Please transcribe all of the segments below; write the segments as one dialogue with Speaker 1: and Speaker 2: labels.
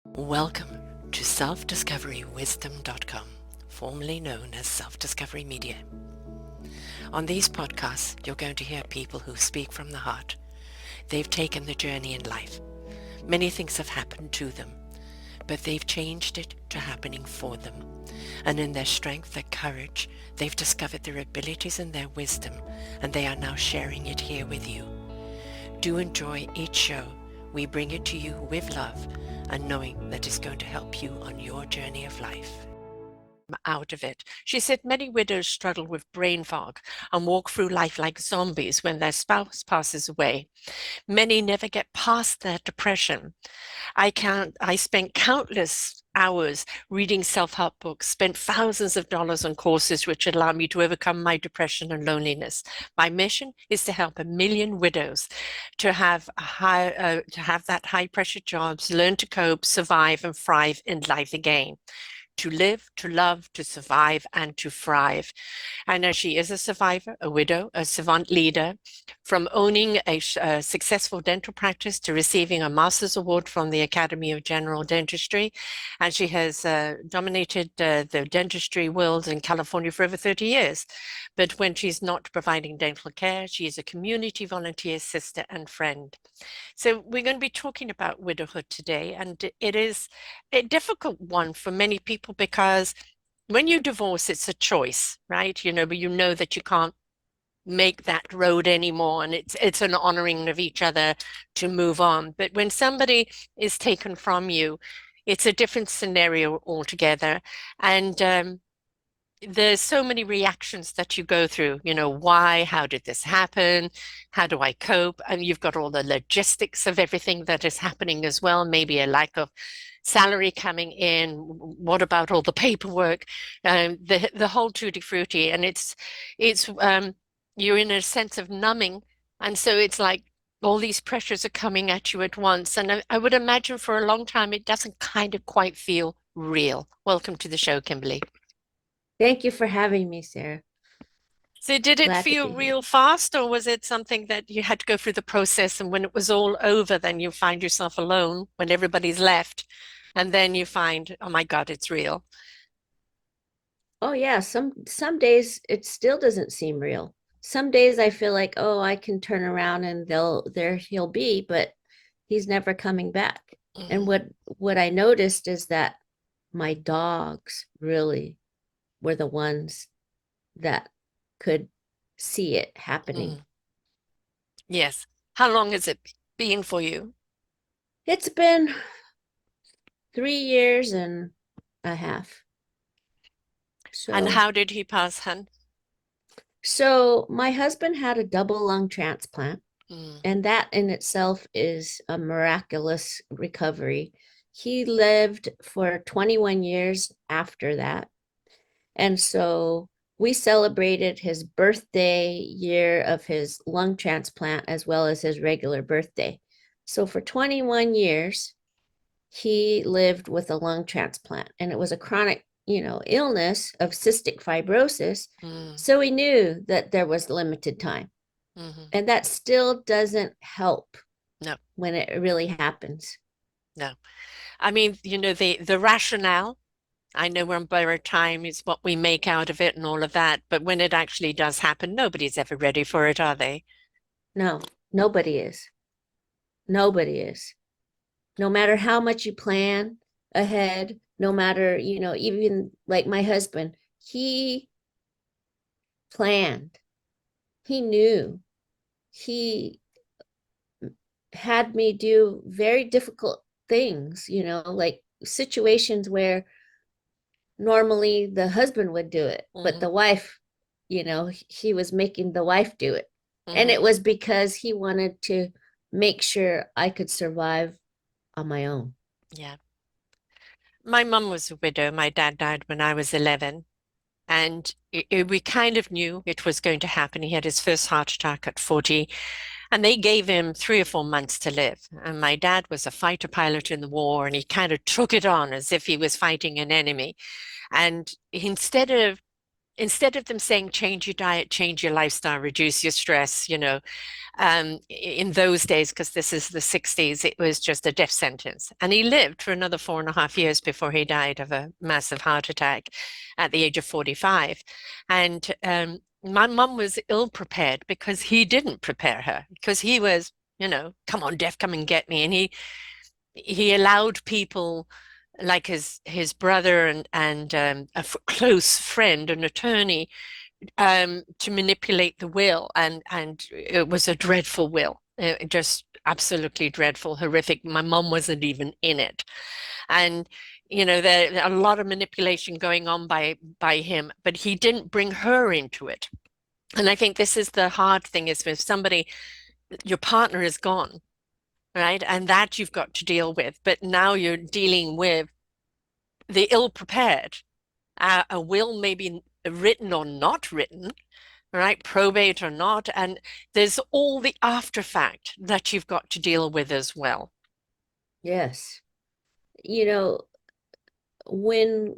Speaker 1: Welcome to self-discoverywisdom.com, formerly known as Self-Discovery Media. On these podcasts, you're going to hear people who speak from the heart. They've taken the journey in life. Many things have happened to them, but they've changed it to happening for them. And in their strength, their courage, they've discovered their abilities and their wisdom, and they are now sharing it here with you. Do enjoy each show. We bring it to you with love and knowing that it's going to help you on your journey of life. Out of it. She said many widows struggle with brain fog and walk through life like zombies when their spouse passes away. Many never get past their depression. I spent countless hours reading self-help books, spent thousands of dollars on courses which allow me to overcome my depression and loneliness. My mission is to help 1 million widows to have that high pressure jobs, learn to cope, survive, and thrive in life again. To live, to love, to survive, and to thrive. I know she is a survivor, a widow, a savant leader, from owning a successful dental practice to receiving a master's award from the Academy of General Dentistry. And she has dominated the dentistry world in California for over 30 years. But when she's not providing dental care, she is a community volunteer, sister, and friend. So we're going to be talking about widowhood today, and it is a difficult one for many people because when you divorce, it's a choice, right? But you know that you can't make that road anymore, and it's an honoring of each other to move on. But when somebody is taken from you, it's a different scenario altogether. And there's so many reactions that you go through, why, how did this happen? How do I cope? And you've got all the logistics of everything that is happening as well, maybe a lack of salary coming in. What about all the paperwork? The whole tutti frutti. And it's you're in a sense of numbing. And so it's like all these pressures are coming at you at once. And I would imagine for a long time, it doesn't kind of quite feel real. Welcome to the show, Kimberly.
Speaker 2: Thank you for having me, Sarah.
Speaker 1: So did it
Speaker 2: Glad to
Speaker 1: feel
Speaker 2: be here.
Speaker 1: real fast, or was it something that you had to go through the process and when it was all over, then you find yourself alone when everybody's left, and then you find, oh my God, it's real.
Speaker 2: Oh yeah, some days it still doesn't seem real. Some days I feel like, oh, I can turn around and there he'll be, but he's never coming back. And
Speaker 1: Mhm.
Speaker 2: what I noticed is that my dogs really were the ones that could see it happening.
Speaker 1: Mhm. Yes. How long has it been for you?
Speaker 2: It's been 3 years and a half.
Speaker 1: And
Speaker 2: So
Speaker 1: how did he pass, hun?
Speaker 2: so my husband had a double lung transplant.
Speaker 1: Mm.
Speaker 2: And that in itself is a miraculous recovery. He lived for 21 years after that. And so we celebrated his birthday year of his lung transplant as well as his regular birthday. So for 21 years, he lived with a lung transplant, and it was a chronic, illness of cystic fibrosis.
Speaker 1: Mm.
Speaker 2: So we knew that there was limited time.
Speaker 1: Mhm.
Speaker 2: And that still doesn't help
Speaker 1: No,
Speaker 2: when it really happens.
Speaker 1: no. I mean, the rationale, I know we're on borrowed time is what we make out of it and all of that, but when it actually does happen, nobody's ever ready for it, are they?
Speaker 2: No, nobody is. Nobody is. No matter how much you plan ahead, no matter, even like my husband, he planned, he knew, he had me do very difficult things, like situations where normally the husband would do it, but
Speaker 1: Hmm.
Speaker 2: the wife, he was making the wife do it. And it
Speaker 1: Hmm.
Speaker 2: was because he wanted to make sure I could survive on my own.
Speaker 1: Yeah. My mum was a widow. My dad died when I was 11. And we kind of knew it was going to happen. He had his first heart attack at 40, and they gave him 3 or 4 months to live. And my dad was a fighter pilot in the war, and he kind of took it on as if he was fighting an enemy. And instead of instead of them saying change your diet, change your lifestyle, reduce your stress, in those days, because this is the 60s, it was just a death sentence. And he lived for another 4.5 years before he died of a massive heart attack at the age of 45. And my mum was ill prepared because he didn't prepare her, because he was, come on, death, come and get me. And he allowed people like his brother and close friend, an attorney, to manipulate the will, and it was a dreadful will, just absolutely dreadful, horrific. My mom wasn't even in it, and there a lot of manipulation going on by him, but he didn't bring her into it. And I think this is the hard thing: is if somebody, your partner is gone, right, and that you've got to deal with, but now you're dealing with the ill-prepared. A will may be written or not written, right? Probate or not. And there's all the after fact that you've got to deal with as well.
Speaker 2: Yes. You know, when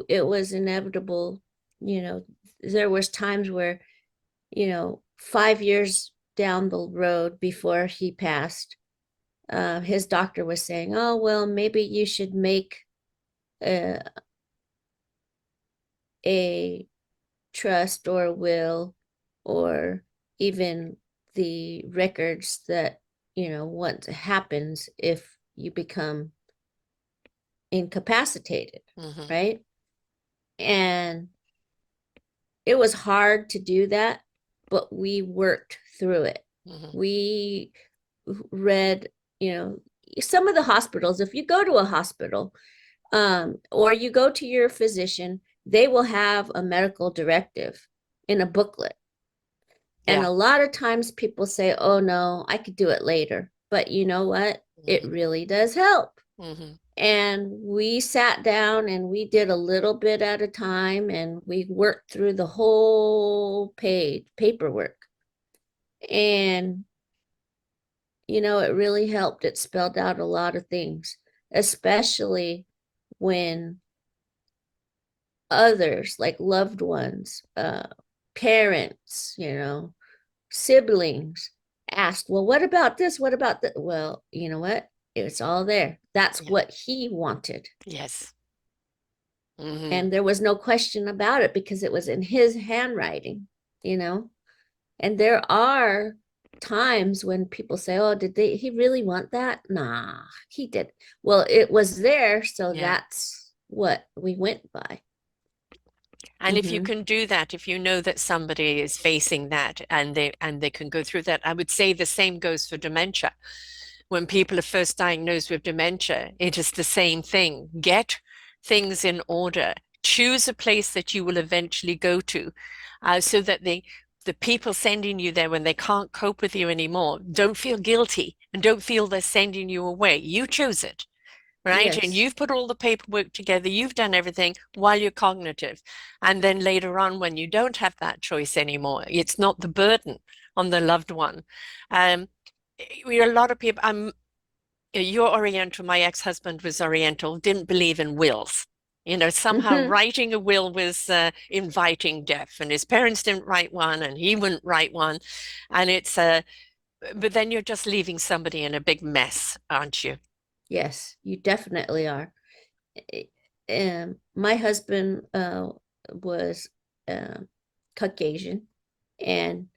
Speaker 2: it was inevitable, there was times where, 5 years down the road before he passed, his doctor was saying, oh, well, maybe you should make a, a trust or will, or even the records that, what happens if you become incapacitated,
Speaker 1: Mm-hmm.
Speaker 2: right? And it was hard to do that, but we worked through it.
Speaker 1: Mm-hmm.
Speaker 2: We read, some of the hospitals, if you go to a hospital, or you go to your physician, they will have a medical directive in a booklet. And
Speaker 1: Yeah.
Speaker 2: a lot of times people say, oh no, I could do it later. But you know what? It
Speaker 1: Mm-hmm.
Speaker 2: really does help.
Speaker 1: Mm-hmm.
Speaker 2: And we sat down and we did a little bit at a time, and we worked through the whole page paperwork. And, it really helped. It spelled out a lot of things, especially when others, like loved ones, parents, siblings, asked, well, what about this? What about that? Well, you know what? It's all there. That's
Speaker 1: Yeah.
Speaker 2: what he wanted.
Speaker 1: Yes. Mm-hmm.
Speaker 2: And there was no question about it because it was in his handwriting, you know? And there are times when people say, oh, he really want that? Nah, he did. Well, it was there. So
Speaker 1: Yeah.
Speaker 2: that's what we went by.
Speaker 1: And if you
Speaker 2: Mm-hmm.
Speaker 1: can do that, if you know that somebody is facing that and they can go through that, I would say the same goes for dementia. When people are first diagnosed with dementia, it is the same thing. Get things in order. Choose a place that you will eventually go to, so that the people sending you there when they can't cope with you anymore don't feel guilty and don't feel they're sending you away. You chose it, right? And
Speaker 2: Yes.
Speaker 1: you've put all the paperwork together, you've done everything while you're cognitive. And then later on, when you don't have that choice anymore, it's not the burden on the loved one. Um, we a lot of people, you're Oriental, my ex-husband was Oriental, didn't believe in wills. Somehow
Speaker 2: Mm-hmm.
Speaker 1: writing a will was inviting death, and his parents didn't write one, and he wouldn't write one. And but then you're just leaving somebody in a big mess, aren't you?
Speaker 2: Yes, you definitely are. My husband was uh, Caucasian, and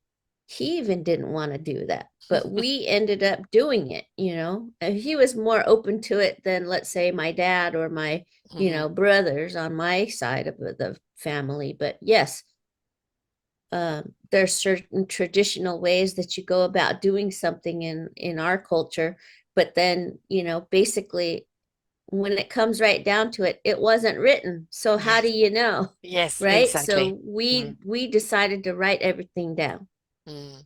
Speaker 2: he even didn't want to do that. But we ended up doing it, And he was more open to it than, let's say, my dad or my,
Speaker 1: Hmm.
Speaker 2: brothers on my side of the family. But yes, there's certain traditional ways that you go about doing something in our culture. But then, basically when it comes right down to it, it wasn't written. So how do
Speaker 1: Yes,
Speaker 2: you know?
Speaker 1: yes,
Speaker 2: Right?
Speaker 1: exactly.
Speaker 2: So
Speaker 1: Mm,
Speaker 2: we decided to write everything down.
Speaker 1: mm.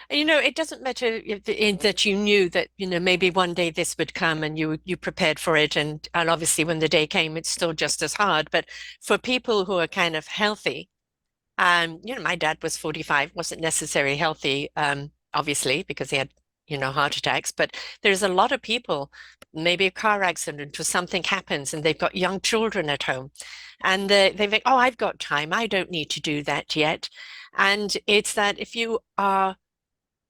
Speaker 1: And, it doesn't matter that you knew that, maybe one day this would come and you prepared for it. And obviously when the day came, it's still just as hard. But for people who are kind of healthy, my dad was 45, wasn't necessarily healthy, obviously, because he had heart attacks, but there's a lot of people, maybe a car accident or something happens and they've got young children at home and they think, oh, I've got time. I don't need to do that yet. And it's that if you are,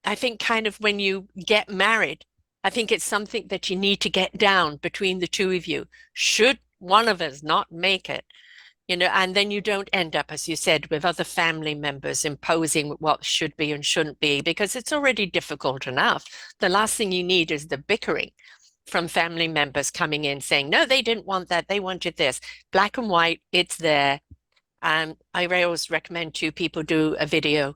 Speaker 1: I think kind of when you get married, I think it's something that you need to get down between the two of you. Should one of us not make it, and then you don't end up, as you said, with other family members imposing what should be and shouldn't be, because it's already difficult enough. The last thing you need is the bickering from family members coming in saying, no, they didn't want that. They wanted this. Black and white, it's there. I always recommend to people do a video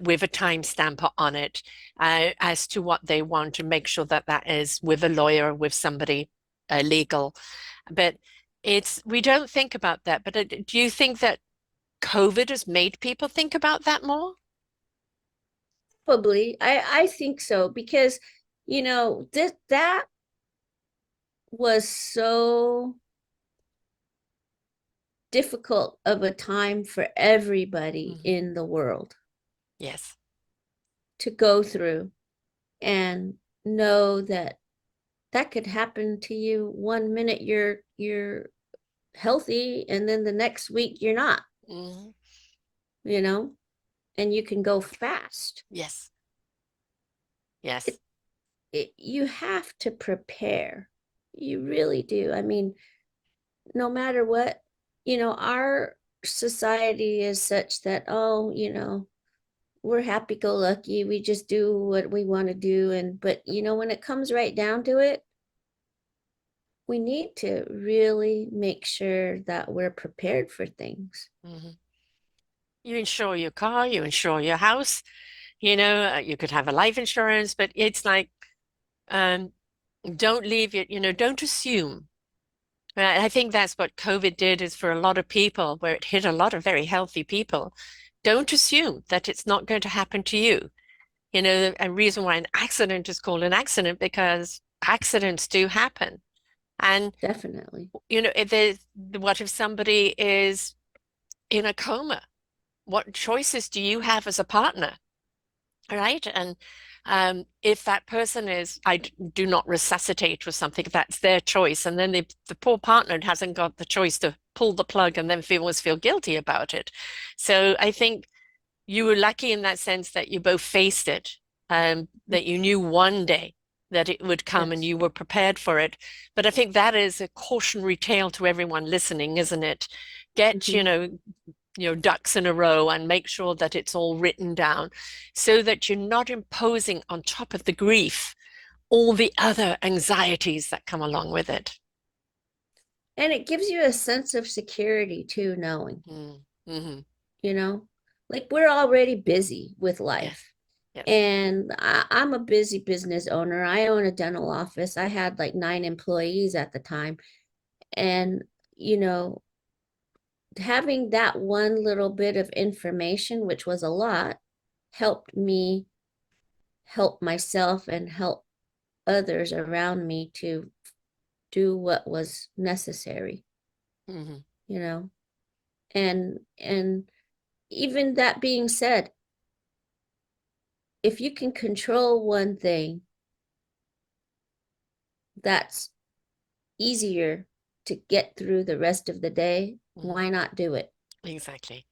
Speaker 1: with a timestamp on it as to what they want, and make sure that that is with a lawyer, with somebody legal. But we don't think about that. But do you think that COVID has made people think about that more?
Speaker 2: Probably. I think so because that was so difficult of a time for everybody
Speaker 1: Mhm.
Speaker 2: in the world
Speaker 1: Yes.
Speaker 2: to go through and know that that could happen to you. One minute you're healthy and then the next week you're not,
Speaker 1: Mhm.
Speaker 2: you know, and you can go fast.
Speaker 1: Yes. Yes.
Speaker 2: It, you have to prepare. You really do. I mean, no matter what, our society is such that, oh, we're happy go lucky. We just do what we want to do. But when it comes right down to it, we need to really make sure that we're prepared for things.
Speaker 1: Mhm. You insure your car, you insure your house, you could have a life insurance, but it's like, um, don't leave it, don't assume. I think that's what COVID did is for a lot of people, where it hit a lot of very healthy people. Don't assume that it's not going to happen to you. A reason why an accident is called an accident because accidents do happen. And,
Speaker 2: Definitely.
Speaker 1: what if somebody is in a coma? What choices do you have as a partner? Right. And if that person is, do not resuscitate or something, that's their choice. And then the poor partner hasn't got the choice to pull the plug and then always feel guilty about it. So I think you were lucky in that sense that you both faced it, that you knew one day that it would come and
Speaker 2: Yes.
Speaker 1: you were prepared for it. But I think that is a cautionary tale to everyone listening, isn't it? Get,
Speaker 2: Mm-hmm.
Speaker 1: ducks in a row and make sure that it's all written down so that you're not imposing on top of the grief all the other anxieties that come along with it.
Speaker 2: And it gives you a sense of security too, knowing,
Speaker 1: Mm. Hmm.
Speaker 2: you know, like we're already busy with
Speaker 1: Yes,
Speaker 2: life.
Speaker 1: yes.
Speaker 2: And I'm a busy business owner. I own a dental office. I had like 9 employees at the time. And, you know, having that one little bit of information, which was a lot, helped me help myself and help others around me to do what was necessary,
Speaker 1: Hmm.
Speaker 2: you know. And even that being said, if you can control one thing, that's easier to get through the rest of the day.
Speaker 1: Hmm.
Speaker 2: Why not do it?
Speaker 1: Exactly,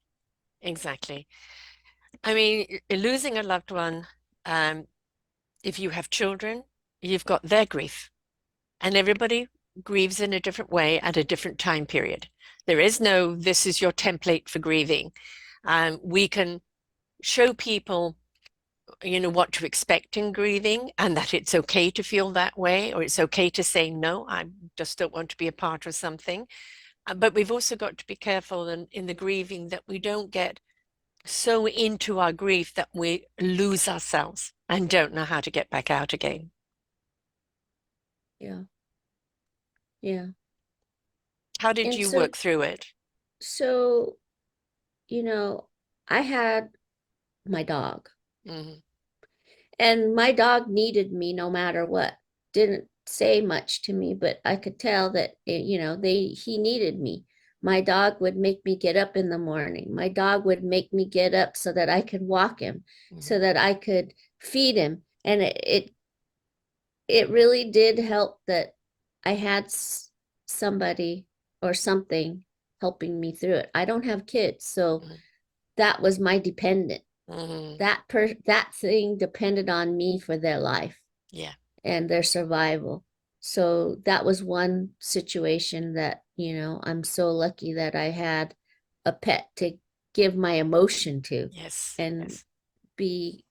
Speaker 1: exactly. I mean, losing a loved one, um, if you have children, you've got their grief, and everybody grieves in a different way at a different time period. There is no, this is your template for grieving. We can show people, what to expect in grieving and that it's okay to feel that way, or it's okay to say, no, I just don't want to be a part of something. But we've also got to be careful in the grieving that we don't get so into our grief that we lose ourselves and don't know how to get back out again.
Speaker 2: Yeah. Yeah.
Speaker 1: How did
Speaker 2: And
Speaker 1: you
Speaker 2: so,
Speaker 1: work through it?
Speaker 2: so, you know, I had my dog,
Speaker 1: Hmm.
Speaker 2: and my dog needed me no matter what. Didn't say much to me, but I could tell that he needed me. My dog would make me get up in the morning. My dog would make me get up so that I could walk him,
Speaker 1: Hmm.
Speaker 2: so that I could feed him, And it really did help that I had somebody or something helping me through it. I don't have kids, so
Speaker 1: Mm-hmm.
Speaker 2: that was my dependent.
Speaker 1: Mm-hmm.
Speaker 2: That thing depended on me for their life
Speaker 1: Yeah.
Speaker 2: and their survival. So that was one situation that, I'm so lucky that I had a pet to give my emotion to
Speaker 1: Yes.
Speaker 2: and
Speaker 1: Yes.
Speaker 2: be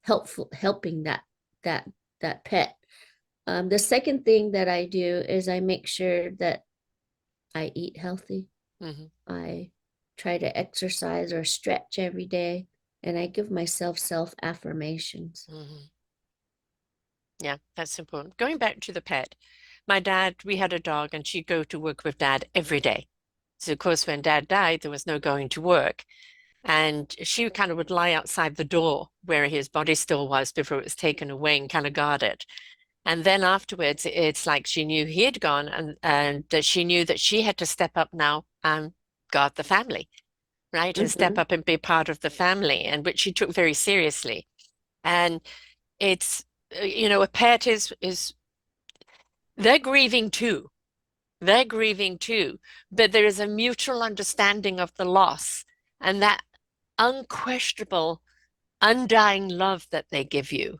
Speaker 2: helping that that pet. The second thing that I do is I make sure that I eat healthy.
Speaker 1: Mm-hmm.
Speaker 2: I try to exercise or stretch every day, and I give myself self affirmations.
Speaker 1: Mm-hmm. Yeah, that's important. Going back to the pet, my dad, we had a dog and she'd go to work with dad every day. So of course, when dad died, there was no going to work. And she kind of would lie outside the door where his body still was before it was taken away and kind of guard it. And then afterwards, it's like she knew he had gone and that she knew that she had to step up now and guard the family, right? And step
Speaker 2: Mm-hmm.
Speaker 1: up and be part of the family, and which she took very seriously. And it's, a pet is they're grieving too. They're grieving too, but there is a mutual understanding of the loss and that unquestionable, undying love that they give you.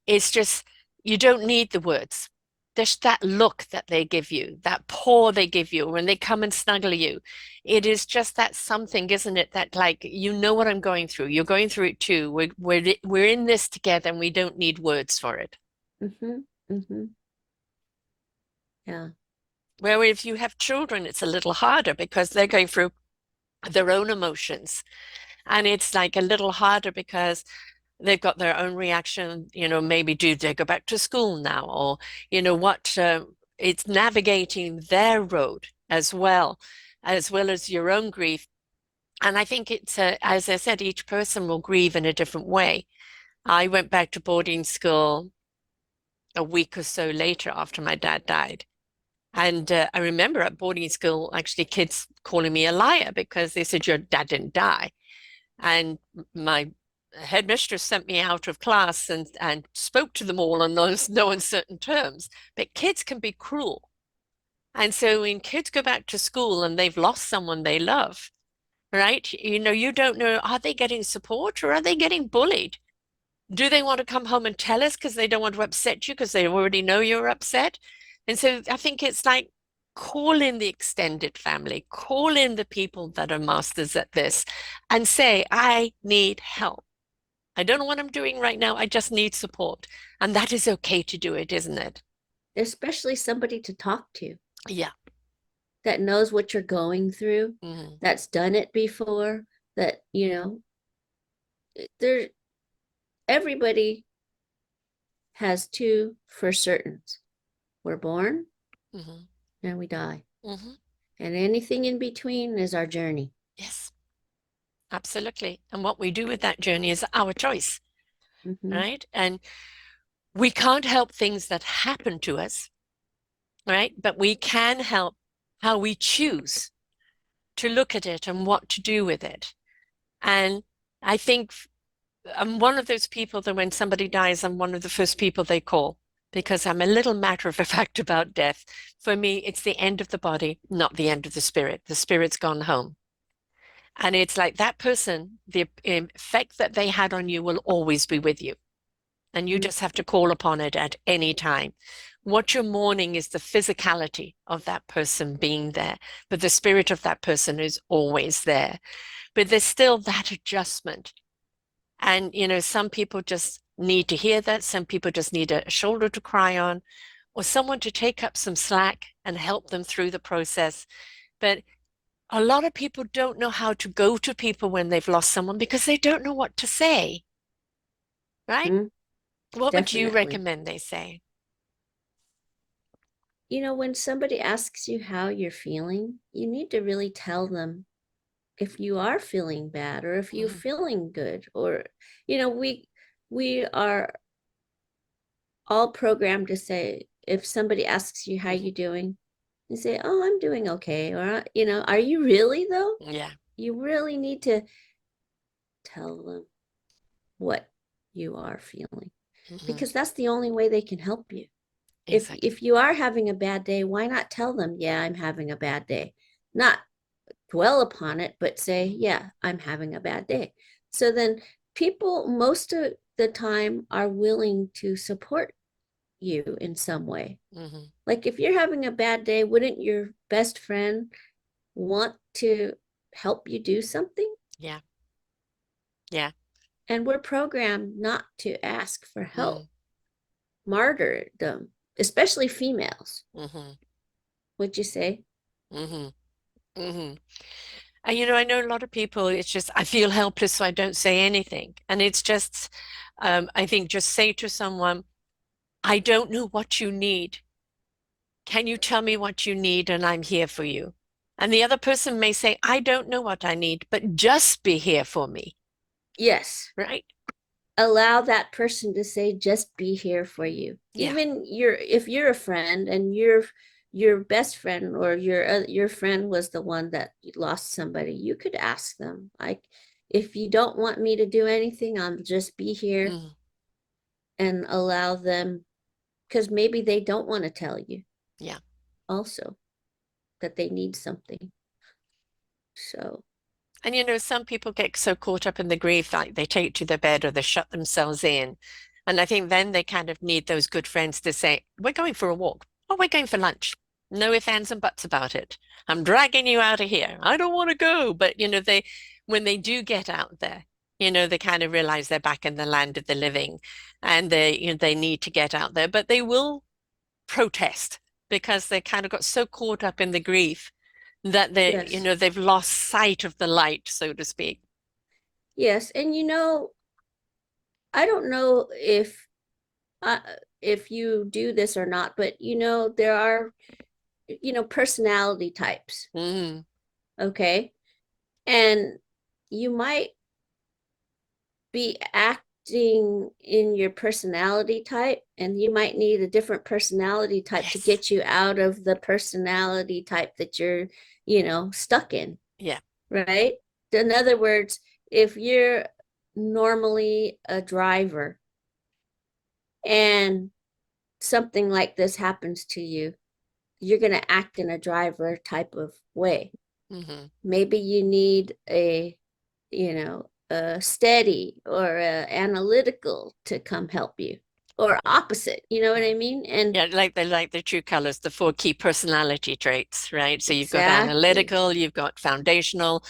Speaker 1: It's just, you don't need the words. Just that look that they give you, that paw they give you when they come and snuggle you. It is just that something, isn't it? That like, you know what I'm going through. You're going through it too. We're in this together and we don't need words for it.
Speaker 2: Mm-hmm. Mm-hmm. Yeah.
Speaker 1: Where if you have children, it's a little harder because they're going through their own emotions. And it's like a little harder because they've got their own reaction, maybe do they go back to school now? Or, what it's navigating their road as well as your own grief. And I think it's, as I said, each person will grieve in a different way. I went back to boarding school a week or so later after my dad died. And I remember at boarding school, actually, kids calling me a liar because they said, your dad didn't die. And my headmistress sent me out of class and spoke to them all on no uncertain terms. But kids can be cruel. And so when kids go back to school and they've lost someone they love, right? You don't know, are they getting support or are they getting bullied? Do they want to come home and tell us because they don't want to upset you because they already know you're upset? And so I think it's like call in the extended family, call in the people that are masters at this and say, I need help. I don't know what I'm doing right now. I just need support. And that is okay to do it, isn't it?
Speaker 2: Especially somebody to talk to
Speaker 1: Yeah.
Speaker 2: that knows what you're going through,
Speaker 1: Mm-hmm.
Speaker 2: that's done it before, that, there everybody has two for certains. We're born
Speaker 1: Mm-hmm.
Speaker 2: and we die.
Speaker 1: Mm-hmm.
Speaker 2: And anything in between is our journey.
Speaker 1: Yes, absolutely. And what we do with that journey is our choice,
Speaker 2: Mm-hmm.
Speaker 1: right? And we can't help things that happen to us, right? But we can help how we choose to look at it and what to do with it. And I think I'm one of those people that when somebody dies, I'm one of the first people they call because I'm a little matter of fact about death. For me, it's the end of the body, not the end of the spirit. The spirit's gone home. And it's like that person, the effect that they had on you will always be with you. And you
Speaker 2: Mm-hmm.
Speaker 1: just have to call upon it at any time. What you're mourning is the physicality of that person being there, but the spirit of that person is always there. But there's still that adjustment. And, some people just need to hear that. Some people just need a shoulder to cry on, or someone to take up some slack and help them through the process. But a lot of people don't know how to go to people when they've lost someone because they don't know what to say, right?
Speaker 2: Mm-hmm.
Speaker 1: What would you
Speaker 2: Definitely.
Speaker 1: recommend they say?
Speaker 2: When somebody asks you how you're feeling, you need to really tell them if you are feeling bad or if you're
Speaker 1: Mm-hmm.
Speaker 2: feeling good. Or, we are all programmed to say, if somebody asks you how
Speaker 1: Mm-hmm.
Speaker 2: you doing, you say, oh, I'm doing okay. Or, are you really though?
Speaker 1: Yeah.
Speaker 2: You really need to tell them what you are feeling.
Speaker 1: Hmm.
Speaker 2: because that's the only way they can help you.
Speaker 1: Exactly.
Speaker 2: If you are having a bad day, why not tell them, yeah, I'm having a bad day? Not dwell upon it, but say, yeah, I'm having a bad day. So then people most of the time are willing to support you in some way.
Speaker 1: Hmm.
Speaker 2: Like if you're having a bad day, wouldn't your best friend want to help you do something?
Speaker 1: Yeah. Yeah.
Speaker 2: And we're programmed not to ask for
Speaker 1: Mm.
Speaker 2: help, martyrdom, especially females.
Speaker 1: Hmm.
Speaker 2: Would you say?
Speaker 1: Hmm. Hmm. And I know a lot of people, it's just, I feel helpless, so I don't say anything. And it's just, I think just say to someone, I don't know what you need. Can you tell me what you need? And I'm here for you. And the other person may say, I don't know what I need, but just be here for me.
Speaker 2: Yes.
Speaker 1: Right?
Speaker 2: Allow that person to say, just be here for you.
Speaker 1: Yeah.
Speaker 2: Even if you're a friend and your best friend or your friend was the one that lost somebody, you could ask them, like, if you don't want me to do anything, I'll just be here,
Speaker 1: Mm.
Speaker 2: and allow them, because maybe they don't want to tell you
Speaker 1: Yeah.
Speaker 2: also that they need something. So
Speaker 1: And some people get so caught up in the grief, like they take to their bed or they shut themselves in. And I think then they kind of need those good friends to say, we're going for a walk. Oh, we're going for lunch. No ifs, ands, and buts about it. I'm dragging you out of here. I don't want to go. But, when they do get out there, they kind of realize they're back in the land of the living and they need to get out there, but they will protest because they kind of got so caught up in the grief that
Speaker 2: yes,
Speaker 1: they've lost sight of the light, so to speak.
Speaker 2: yes, and I don't know uh, if you do this or not, but there are personality types.
Speaker 1: Mm,
Speaker 2: Okay. And you might be acting in your personality type, and you might need a different personality type to
Speaker 1: yes.
Speaker 2: get you out of the personality type that you're, stuck in,
Speaker 1: Yeah.
Speaker 2: right? In other words, if you're normally a driver and something like this happens to you, you're going to act in a driver type of way.
Speaker 1: Hmm.
Speaker 2: Maybe you need a steady or a analytical to come help you, or
Speaker 1: Yeah.
Speaker 2: opposite, you know what I mean? And
Speaker 1: Yeah, like the true colors, the four key personality traits, right? So you've got
Speaker 2: exactly.
Speaker 1: analytical, you've got foundational,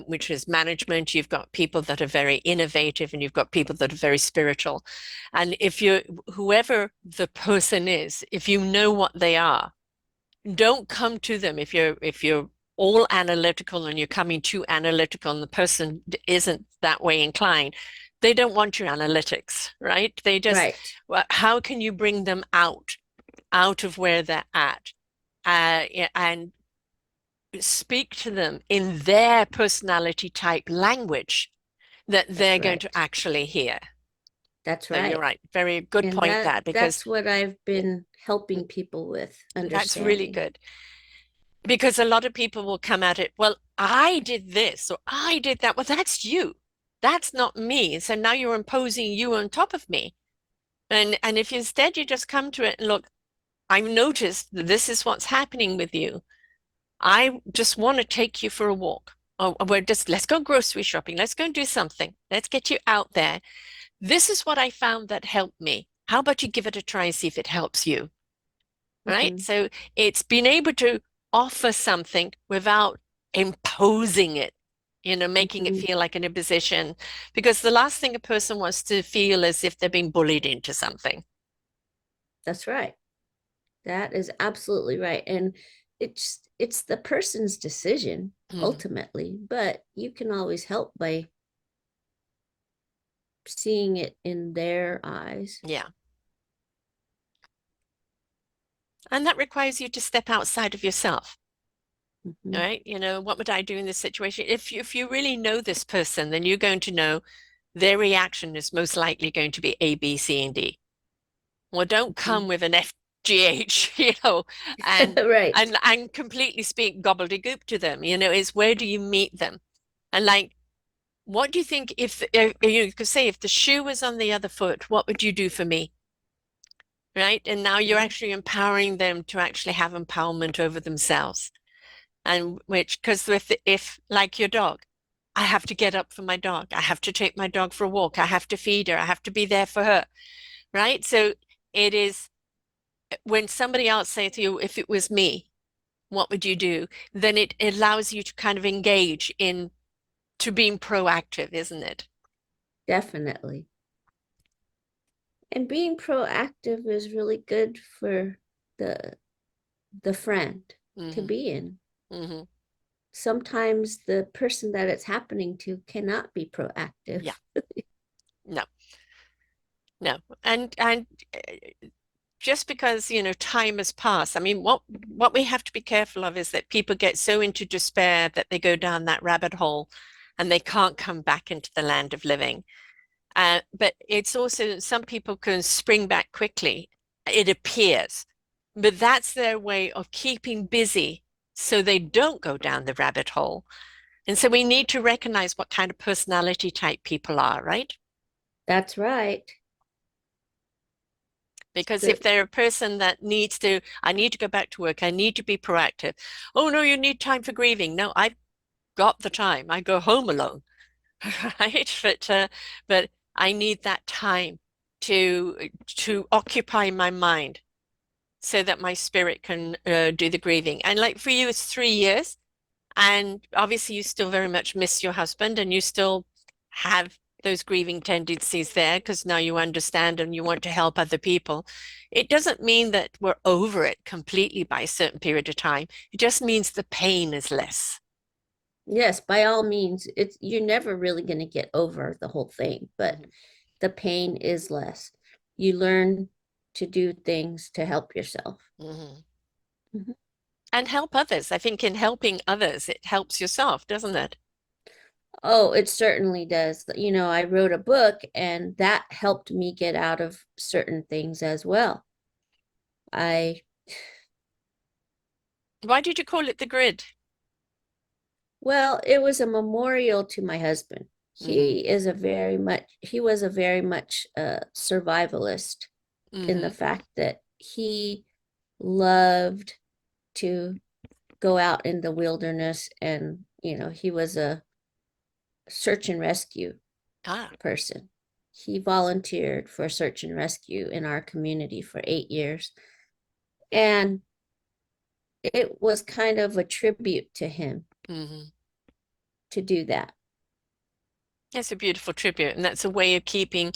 Speaker 1: which is management, you've got people that are very innovative, and you've got people that are very spiritual. And if you're whoever the person is, if you know what they are, don't come to them if you're all analytical and you're coming too analytical and the person isn't that way inclined. They don't want your analytics, right? They just,
Speaker 2: Right.
Speaker 1: well, how can you bring them out of where they're at, yeah, and speak to them in their personality type language that
Speaker 2: That's
Speaker 1: they're going to
Speaker 2: right.
Speaker 1: actually hear.
Speaker 2: That's
Speaker 1: So you're
Speaker 2: right.
Speaker 1: right. Very good
Speaker 2: And
Speaker 1: point that, because
Speaker 2: that's what I've been helping people with
Speaker 1: that's really
Speaker 2: understanding.
Speaker 1: good. Because a lot of people will come at it, well, I did this or I did that. Well, that's you. That's not me. So now you're imposing you on top of me. And if instead you just come to it and look, I've noticed that this is what's happening with you. I just want to take you for a walk. Or let's go grocery shopping. Let's go and do something. Let's get you out there. This is what I found that helped me. How about you give it a try and see if it helps you? Right?
Speaker 2: Hmm.
Speaker 1: So it's being able to offer something without imposing it, making it
Speaker 2: Hmm.
Speaker 1: feel like an imposition, because the last thing a person wants to feel is if they're being bullied into something.
Speaker 2: That's right. That is absolutely right. And it's the person's decision
Speaker 1: Mm,
Speaker 2: ultimately, but you can always help by seeing it in their eyes.
Speaker 1: yeah. And that requires you to step outside of yourself. All
Speaker 2: Hmm.
Speaker 1: right. What would I do in this situation? If you really know this person, then you're going to know their reaction is most likely going to be A, B, C, and D. Well, don't
Speaker 2: Hmm.
Speaker 1: come with an FGH, and
Speaker 2: Right.
Speaker 1: and completely speak gobbledygook to them. It's where do you meet them? And like What do you think if you could say if the shoe was on the other foot, what would you do for me? Right? And now you're
Speaker 2: Mhm.
Speaker 1: actually empowering them to actually have empowerment over themselves. And which, because if like your dog, I have to get up for my dog. I have to take my dog for a walk. I have to feed her. I have to be there for her. Right? So it is when somebody else says to you, if it was me, what would you do? Then it allows you to kind of engage in to being proactive, isn't it?
Speaker 2: Definitely. And being proactive is really good for the the friend to
Speaker 1: Hmm.
Speaker 2: be in.
Speaker 1: Hmm.
Speaker 2: Sometimes the person that it's happening to cannot be proactive.
Speaker 1: Yeah. No, no. And just because, time has passed, I mean, what we have to be careful of is that people get so into despair that they go down that rabbit hole and they can't come back into the land of living. But it's also some people can spring back quickly, it appears, but that's their way of keeping busy so they don't go down the rabbit hole. And so we need to recognize what kind of personality type people are, right?
Speaker 2: That's right.
Speaker 1: Because if
Speaker 2: The
Speaker 1: they're a person that needs to, I need to go back to work, I need to be proactive. Oh, no, you need time for grieving. No, I've got the time. I go home alone, right? But I need that time to occupy my mind so that my spirit can do the grieving. And like for you, it's 3 years. And obviously, you still very much miss your husband and you still have those grieving tendencies there because now you understand and you want to help other people. It doesn't mean that we're over it completely by a certain period of time. It just means the pain is less.
Speaker 2: yes, by all means, it's you're never really going to get over the whole thing, but
Speaker 1: Mhm.
Speaker 2: the pain is less. You learn to do things to help yourself.
Speaker 1: Mhm.
Speaker 2: Mhm.
Speaker 1: And help others. I think in helping others, it helps yourself, doesn't it?
Speaker 2: Oh, it certainly does. You know, I wrote a book and that helped me get out of certain things as well. I,
Speaker 1: Why did you call it the grid?
Speaker 2: well, it was a memorial to my husband.
Speaker 1: Hmm.
Speaker 2: He was a very much survivalist in the
Speaker 1: Hmm.
Speaker 2: fact that he loved to go out in the wilderness and, you know, he was a search and rescue
Speaker 1: Ah.
Speaker 2: person. He volunteered for search and rescue in our community for 8 years. And it was kind of a tribute to him
Speaker 1: Hmm.
Speaker 2: to do that.
Speaker 1: It's a beautiful tribute, and that's a way of keeping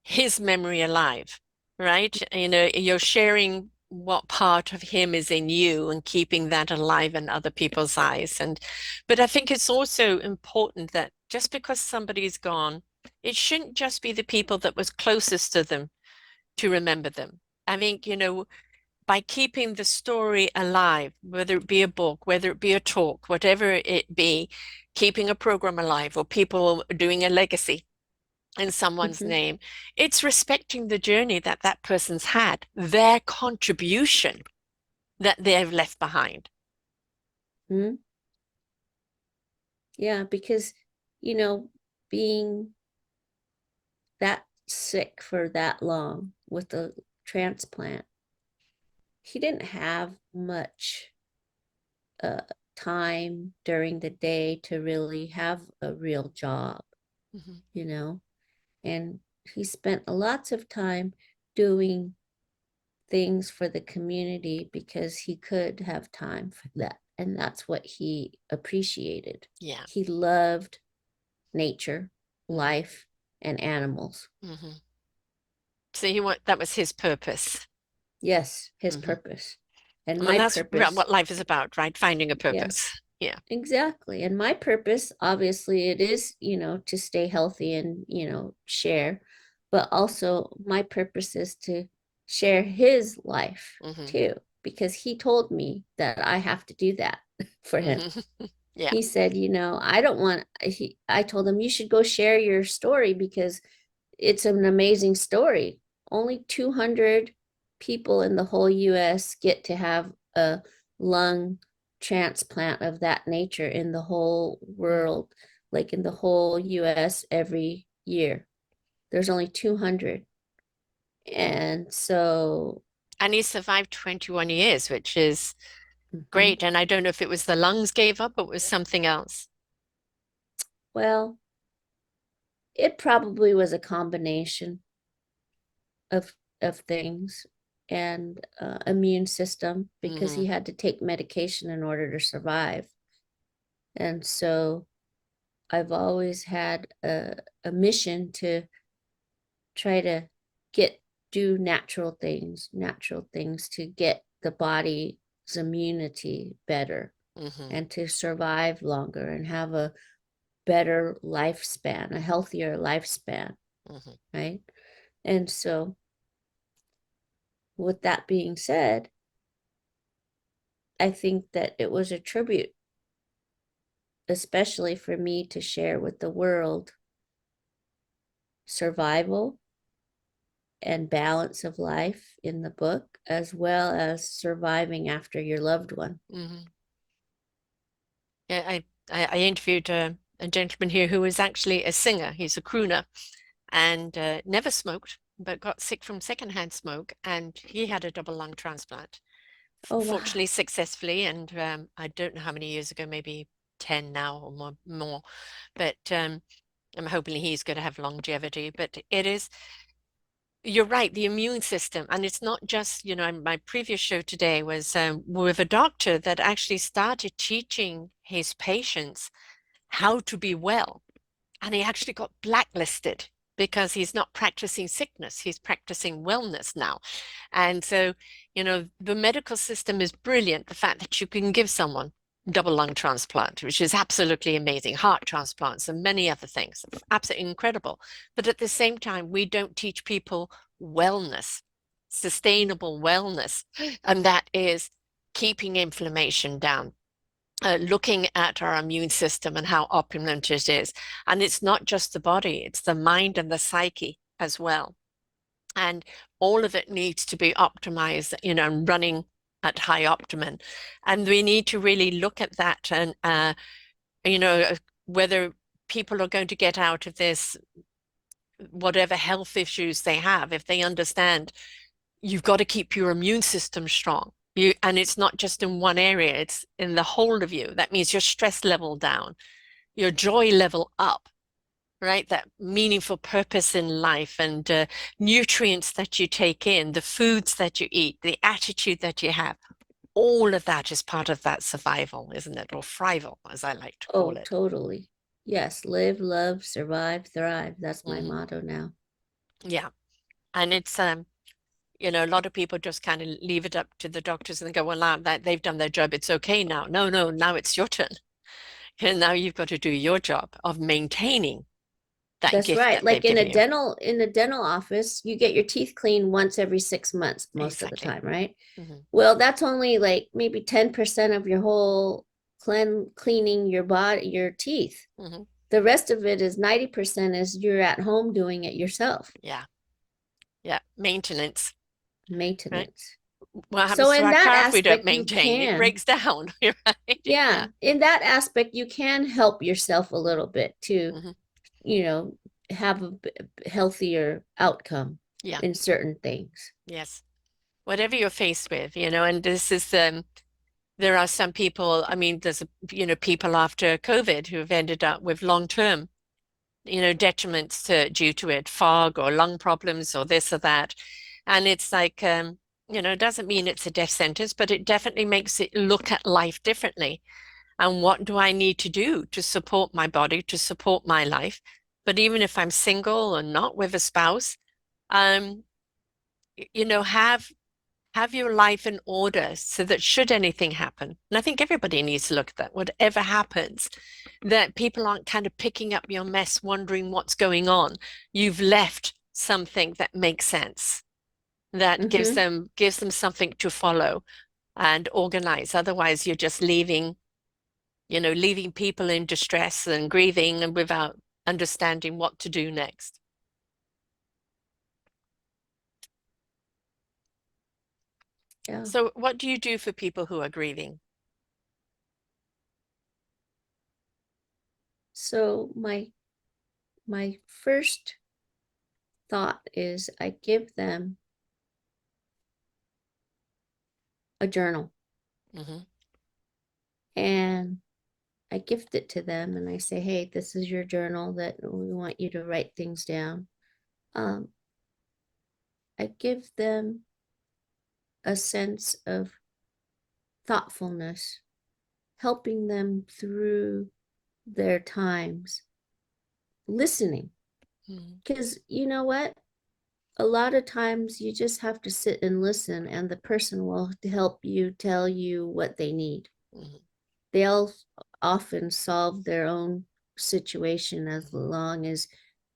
Speaker 1: his memory alive, right? You're sharing what part of him is in you and keeping that alive in other people's eyes. But I think it's also important that just because somebody's gone, it shouldn't just be the people that was closest to them to remember them. I think, by keeping the story alive, whether it be a book, whether it be a talk, whatever it be, keeping a program alive or people doing a legacy in someone's
Speaker 2: Mhm.
Speaker 1: name, it's respecting the journey that that person's had, their contribution that they've left behind.
Speaker 2: Mhm. Yeah, because, you know, being that sick for that long with the transplant, he didn't have much uh, time during the day to really have a real job,
Speaker 1: Mhm.
Speaker 2: you know, and he spent lots of time doing things for the community because he could have time for that. And that's what he appreciated.
Speaker 1: Yeah.
Speaker 2: He loved nature,
Speaker 1: Hmm.
Speaker 2: life, and animals.
Speaker 1: Hmm. So that was his purpose.
Speaker 2: Yes, his
Speaker 1: Hmm.
Speaker 2: purpose. And
Speaker 1: And
Speaker 2: my
Speaker 1: that's
Speaker 2: purpose,
Speaker 1: what life is about, right? Finding a
Speaker 2: yeah,
Speaker 1: purpose. Yeah.
Speaker 2: exactly. And my purpose, obviously, it is, you know, to stay healthy and, you know, share. But also, my purpose is to share his life
Speaker 1: Hmm.
Speaker 2: too, because he told me that I have to do that for him.
Speaker 1: Hmm. Yeah.
Speaker 2: He said, you know, I don't want, I told him, you should go share your story because it's an amazing story. Only 200 people in the whole US get to have a lung transplant of that nature in the whole
Speaker 1: Mm.
Speaker 2: world. like in the whole US every year. There's only 200. And so,
Speaker 1: And he survived 21 years, which is
Speaker 2: mhm.
Speaker 1: great. And I don't know if it was the lungs gave up or it was something else.
Speaker 2: Well, it probably was a combination of things and immune system because
Speaker 1: Hmm.
Speaker 2: he had to take medication in order to survive. And so I've always had a mission to try to get do natural things to get the body's immunity better
Speaker 1: Hmm.
Speaker 2: and to survive longer and have a better lifespan, a healthier lifespan,
Speaker 1: Hmm.
Speaker 2: right? And so, with that being said, I think that it was a tribute, especially for me to share with the world survival and balance of life in the book, as well as surviving after your loved one.
Speaker 1: Hmm. Yeah, I interviewed a gentleman here who was actually a singer. He's a crooner and never smoked, but got sick from secondhand smoke, and he had a double lung transplant,
Speaker 2: Oh, wow.
Speaker 1: fortunately successfully. And I don't know how many years ago, maybe 10 now or more. But I'm hoping he's going to have longevity. But it is, you're right, the immune system. And it's not just, my previous show today was with a doctor that actually started teaching his patients how to be well. And he actually got blacklisted because he's not practicing sickness, he's practicing wellness now. And so, the medical system is brilliant. The fact that you can give someone double lung transplant, which is absolutely amazing, heart transplants, and many other things, absolutely incredible. But at the same time, we don't teach people wellness, sustainable wellness, and that is keeping inflammation down, looking at our immune system and how opulent it is. And it's not just the body, it's the mind and the psyche as well. And all of it needs to be optimized, and running at high optimum. And we need to really look at that and, you know, uh, whether people are going to get out of this, whatever health issues they have, if they understand you've got to keep your immune system strong. And it's not just in one area, it's in the whole of you. That means your stress level down, your joy level up, right? That meaningful purpose in life and nutrients that you take in, the foods that you eat, the attitude that you have. All of that is part of that survival, isn't it? Or thrival, as I like to call
Speaker 2: Oh,
Speaker 1: it.
Speaker 2: totally. Yes, live, love, survive, thrive. That's my
Speaker 1: Hmm.
Speaker 2: motto now.
Speaker 1: Yeah. And it's a lot of people just kind of leave it up to the doctors and go, well, now that they've done their job, it's okay now. No, no, now it's your turn. And now you've got to do your job of maintaining that
Speaker 2: That's
Speaker 1: gift
Speaker 2: right.
Speaker 1: that they've
Speaker 2: Like in
Speaker 1: given
Speaker 2: a
Speaker 1: you.
Speaker 2: dental office, you get your teeth cleaned once every 6 months most of the
Speaker 1: Exactly.
Speaker 2: time, right?
Speaker 1: Hmm.
Speaker 2: Well, that's only like maybe 10% of your whole cleaning your body, your teeth.
Speaker 1: Hmm.
Speaker 2: The rest of it is 90% is you're at home doing it yourself.
Speaker 1: Yeah. Yeah. Maintenance, right?
Speaker 2: Maintenance.
Speaker 1: What
Speaker 2: So
Speaker 1: happens to
Speaker 2: in
Speaker 1: our
Speaker 2: that
Speaker 1: car if we don't
Speaker 2: aspect, you
Speaker 1: maintain? It
Speaker 2: can,
Speaker 1: breaks down, right? Yeah.
Speaker 2: yeah, in that aspect, you can help yourself a little bit to,
Speaker 1: Hmm.
Speaker 2: you know, have a healthier outcome
Speaker 1: Yeah.
Speaker 2: in certain things.
Speaker 1: Yes. Whatever you're faced with, and this is there are some people, I mean, there's people after COVID who have ended up with long-term, detriments due to it, fog or lung problems or this or that. And it's like, it doesn't mean it's a death sentence, but it definitely makes it look at life differently. And what do I need to do to support my body, to support my life? But even if I'm single and not with a spouse, um, have your life in order so that should anything happen, and I think everybody needs to look at that, whatever happens, that people aren't kind of picking up your mess, wondering what's going on. You've left something that makes sense, that
Speaker 2: Mm-hmm.
Speaker 1: gives them something to follow and organize. Otherwise, you're just leaving people in distress and grieving and without understanding what to do next.
Speaker 2: Yeah.
Speaker 1: So, what do you do for people who are grieving?
Speaker 2: So my first thought is I give them a journal
Speaker 1: Mm-hmm.
Speaker 2: and I gift it to them and I say, hey, this is your journal that we want you to write things down. Um, I give them a sense of thoughtfulness, helping them through their times, listening.
Speaker 1: Mm-hmm.
Speaker 2: Because you know what? A lot of times you just have to sit and listen, and the person will help you tell you what they need.
Speaker 1: Mm-hmm.
Speaker 2: They'll often solve their own situation as long as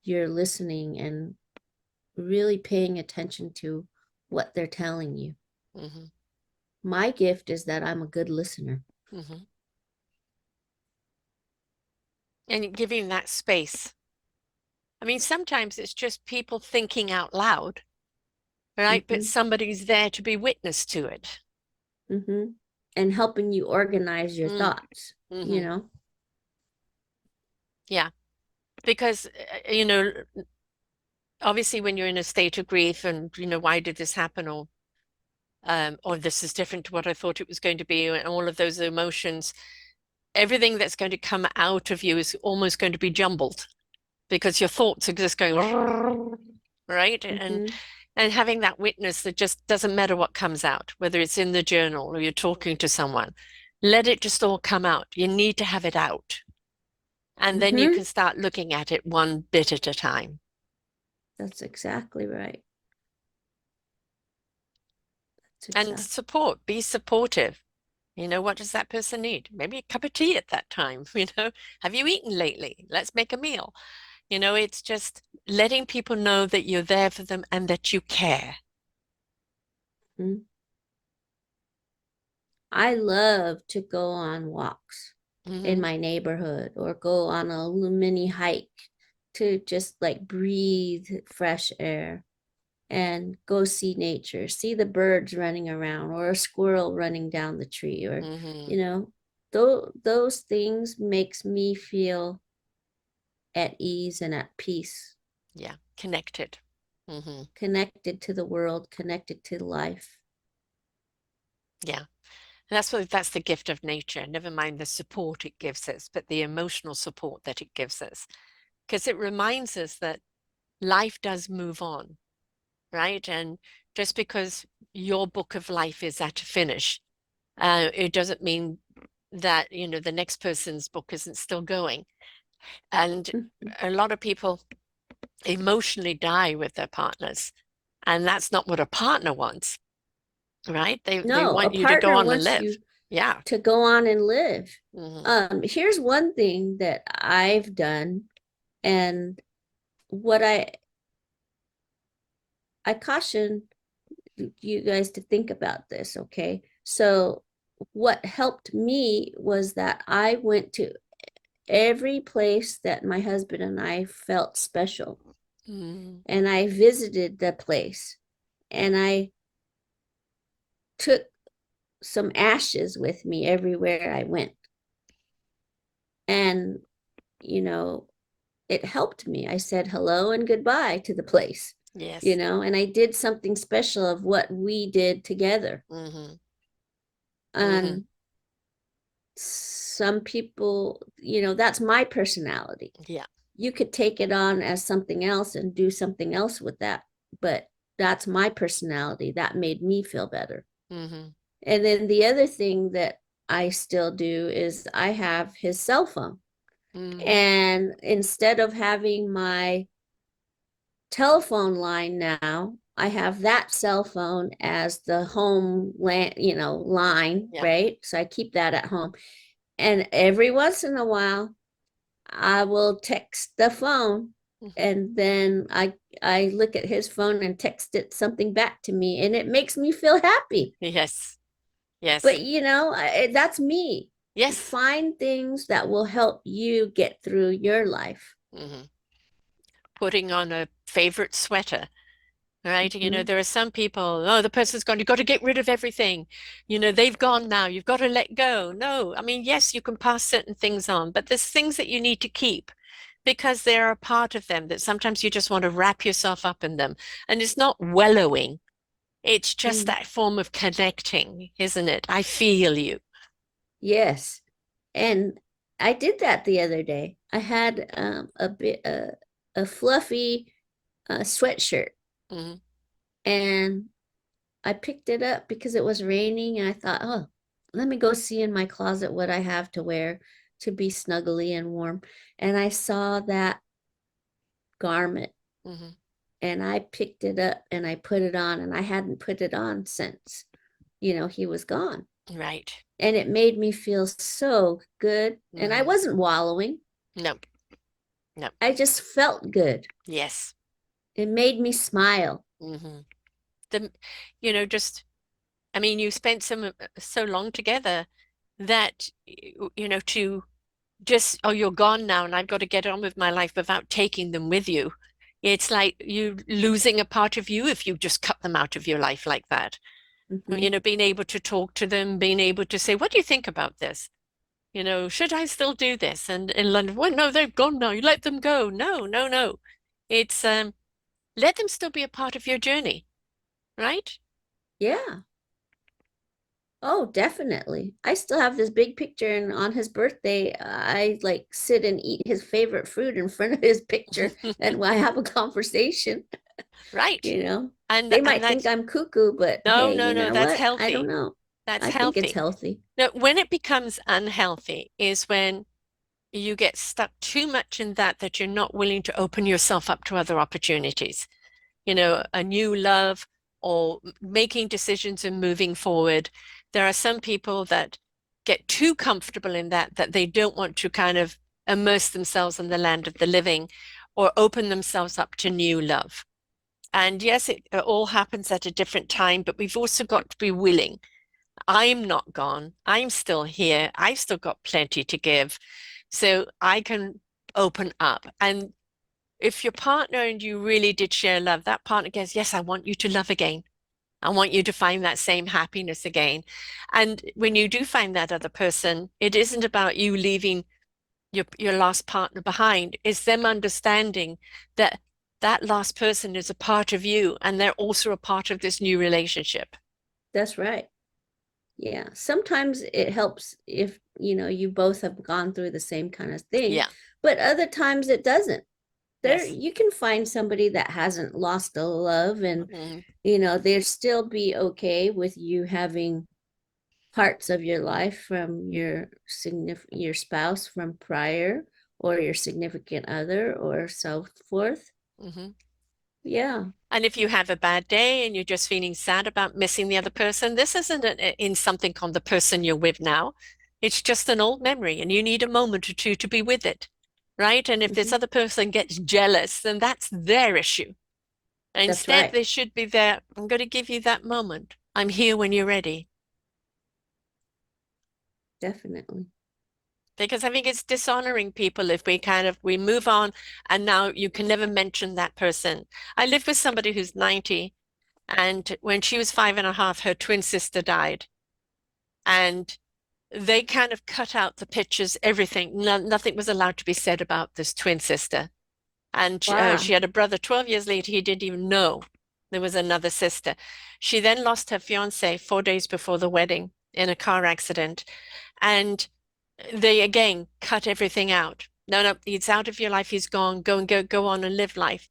Speaker 2: you're listening and really paying attention to what they're telling you.
Speaker 1: Mm-hmm.
Speaker 2: My gift is that I'm a good listener.
Speaker 1: Mm-hmm. And giving that space. I mean, sometimes it's just people thinking out loud, right? But
Speaker 2: Mm-hmm,
Speaker 1: somebody's there to be witness to it.
Speaker 2: mm-hmm. And helping you organize your
Speaker 1: Mm.
Speaker 2: thoughts, you
Speaker 1: Mm-hmm.
Speaker 2: know?
Speaker 1: Yeah, because obviously when you're in a state of grief and why did this happen, or this is different to what I thought it was going to be, and all of those emotions, everything that's going to come out of you is almost going to be jumbled because your thoughts are just going right, and
Speaker 2: Mm-hmm,
Speaker 1: having that witness that just doesn't matter what comes out, whether it's in the journal or you're talking to someone, let it just all come out. You need to have it out, and then you
Speaker 2: mm-hmm.
Speaker 1: can start looking at it one bit at a time.
Speaker 2: That's exactly right. That's
Speaker 1: And
Speaker 2: exactly.
Speaker 1: support, be supportive. What does that person need? Maybe a cup of tea at that time. Have you eaten lately? Let's make a meal. It's just letting people know that you're there for them and that you care.
Speaker 2: Mm-hmm. I love to go on walks in
Speaker 1: Hmm.
Speaker 2: my neighborhood or go on a little mini hike to just like breathe fresh air and go see nature, see the birds running around or a squirrel running down the tree or,
Speaker 1: Hmm.
Speaker 2: you know, those things makes me feel at ease and at peace,
Speaker 1: Yeah, connected. Hmm.
Speaker 2: connected to the world, connected to life.
Speaker 1: Yeah. And that's the gift of nature. Never mind the support it gives us, but the emotional support that it gives us. Because it reminds us that life does move on, right? And just because your book of life is at a finish, it doesn't mean that, the next person's book isn't still going. And
Speaker 2: Mhm.
Speaker 1: a lot of people emotionally die with their partners. And that's not what a partner wants, right? They
Speaker 2: No, a
Speaker 1: want you to go
Speaker 2: partner
Speaker 1: on and
Speaker 2: wants
Speaker 1: live.
Speaker 2: you
Speaker 1: Yeah.
Speaker 2: to go on and live.
Speaker 1: Hmm.
Speaker 2: Here's one thing that I've done, and what I caution you guys to think about this, okay? So, what helped me was that I went to every place that my husband and I felt special,
Speaker 1: Mm.
Speaker 2: and I visited the place, and I took some ashes with me everywhere I went. And, you know, it helped me. I said hello and goodbye to the place,
Speaker 1: Yes.
Speaker 2: and I did something special of what we did together.
Speaker 1: Hmm. Hmm.
Speaker 2: And some people, that's my personality.
Speaker 1: Yeah.
Speaker 2: You could take it on as something else and do something else with that, but that's my personality. That made me feel better.
Speaker 1: Hmm.
Speaker 2: And then the other thing that I still do is I have his cell phone.
Speaker 1: Mm.
Speaker 2: And instead of having my telephone line now, I have that cell phone as the home line,
Speaker 1: Yeah.
Speaker 2: right? So I keep that at home. And every once in a while, I will text the phone,
Speaker 1: Hmm.
Speaker 2: and then I look at his phone and text it something back to me, and it makes me feel happy.
Speaker 1: Yes. Yes.
Speaker 2: But that's me.
Speaker 1: Yes.
Speaker 2: Find things that will help you get through your life.
Speaker 1: Hmm. Putting on a favorite sweater, right?
Speaker 2: Mhm.
Speaker 1: There are some people, oh, the person's gone, you've got to get rid of everything. They've gone now, you've got to let go. No, I mean, yes, you can pass certain things on, but there's things that you need to keep because they're a part of them that sometimes you just want to wrap yourself up in them. And it's not wallowing, it's just
Speaker 2: Mm.
Speaker 1: that form of connecting, isn't it? I feel you.
Speaker 2: Yes. And I did that the other day. I had a fluffy sweatshirt,
Speaker 1: Hmm.
Speaker 2: and I picked it up because it was raining, and I thought, oh, let me go see in my closet what I have to wear to be snuggly and warm. And I saw that garment,
Speaker 1: Hmm.
Speaker 2: and I picked it up and I put it on, and I hadn't put it on since, he was gone.
Speaker 1: Right.
Speaker 2: And it made me feel so good. And I
Speaker 1: Hmm.
Speaker 2: wasn't wallowing.
Speaker 1: No, no.
Speaker 2: I just felt good.
Speaker 1: Yes.
Speaker 2: It made me smile.
Speaker 1: Hmm. The, just, I mean, you spent so long together that, to just, oh, you're gone now and I've got to get on with my life without taking them with you. It's like you losing a part of you if you just cut them out of your life like that.
Speaker 2: Hmm.
Speaker 1: Being able to talk to them, being able to say, what do you think about this? Should I still do this? And in London, well, no, they're gone now. You let them go. No, no, no. It's let them still be a part of your journey, right?
Speaker 2: Yeah. Oh, definitely. I still have this big picture, and on his birthday, I like sit and eat his favorite food in front of his picture, and I have a conversation,
Speaker 1: Right.
Speaker 2: you know.
Speaker 1: And
Speaker 2: They might think
Speaker 1: that's
Speaker 2: I'm cuckoo, but
Speaker 1: no,
Speaker 2: hey,
Speaker 1: no,
Speaker 2: you
Speaker 1: no,
Speaker 2: know
Speaker 1: that's
Speaker 2: what? I don't
Speaker 1: healthy.
Speaker 2: know.
Speaker 1: That's
Speaker 2: I think it's
Speaker 1: healthy.
Speaker 2: healthy.
Speaker 1: Now, when it becomes unhealthy is when you get stuck too much in that you're not willing to open yourself up to other opportunities, a new love or making decisions and moving forward. There are some people that get too comfortable in that they don't want to kind of immerse themselves in the land of the living or open themselves up to new love. And yes, it all happens at a different time, but we've also got to be willing. I'm not gone. I'm still here. I've still got plenty to give. So I can open up. And if your partner and you really did share love, that partner goes, yes, I want you to love again. I want you to find that same happiness again. And when you do find that other person, it isn't about you leaving your last partner behind. It's them understanding that that last person is a part of you and they're also a part of this new relationship.
Speaker 2: That's right. Yeah. Sometimes it helps if, you both have gone through the same kind of thing,
Speaker 1: Yeah.
Speaker 2: but other times it doesn't. There,
Speaker 1: Yes.
Speaker 2: you can find somebody that hasn't lost a love, and
Speaker 1: Mm,
Speaker 2: they'll still be okay with you having parts of your life from your spouse from prior, or your significant other, or so forth.
Speaker 1: mhm.
Speaker 2: Yeah.
Speaker 1: And if you have a bad day and you're just feeling sad about missing the other person, this isn't in something on the person you're with now. It's just an old memory and you need a moment or two to be with it, right? And if this
Speaker 2: Mhm.
Speaker 1: other person gets jealous, then that's their issue.
Speaker 2: That's
Speaker 1: Instead,
Speaker 2: right.
Speaker 1: they should be there. I'm going to give you that moment. I'm here when you're ready.
Speaker 2: Definitely.
Speaker 1: Because I think it's dishonoring people if we move on and now you can never mention that person. I live with somebody who's 90, and when she was 5.5, her twin sister died. And they kind of cut out the pictures, everything. Nothing was allowed to be said about this twin sister. And she
Speaker 2: Wow.
Speaker 1: had a brother 12 years later. He didn't even know there was another sister. She then lost her fiance 4 days before the wedding in a car accident. And they again cut everything out. No, no, he's out of your life. He's gone. Go and go on and live life.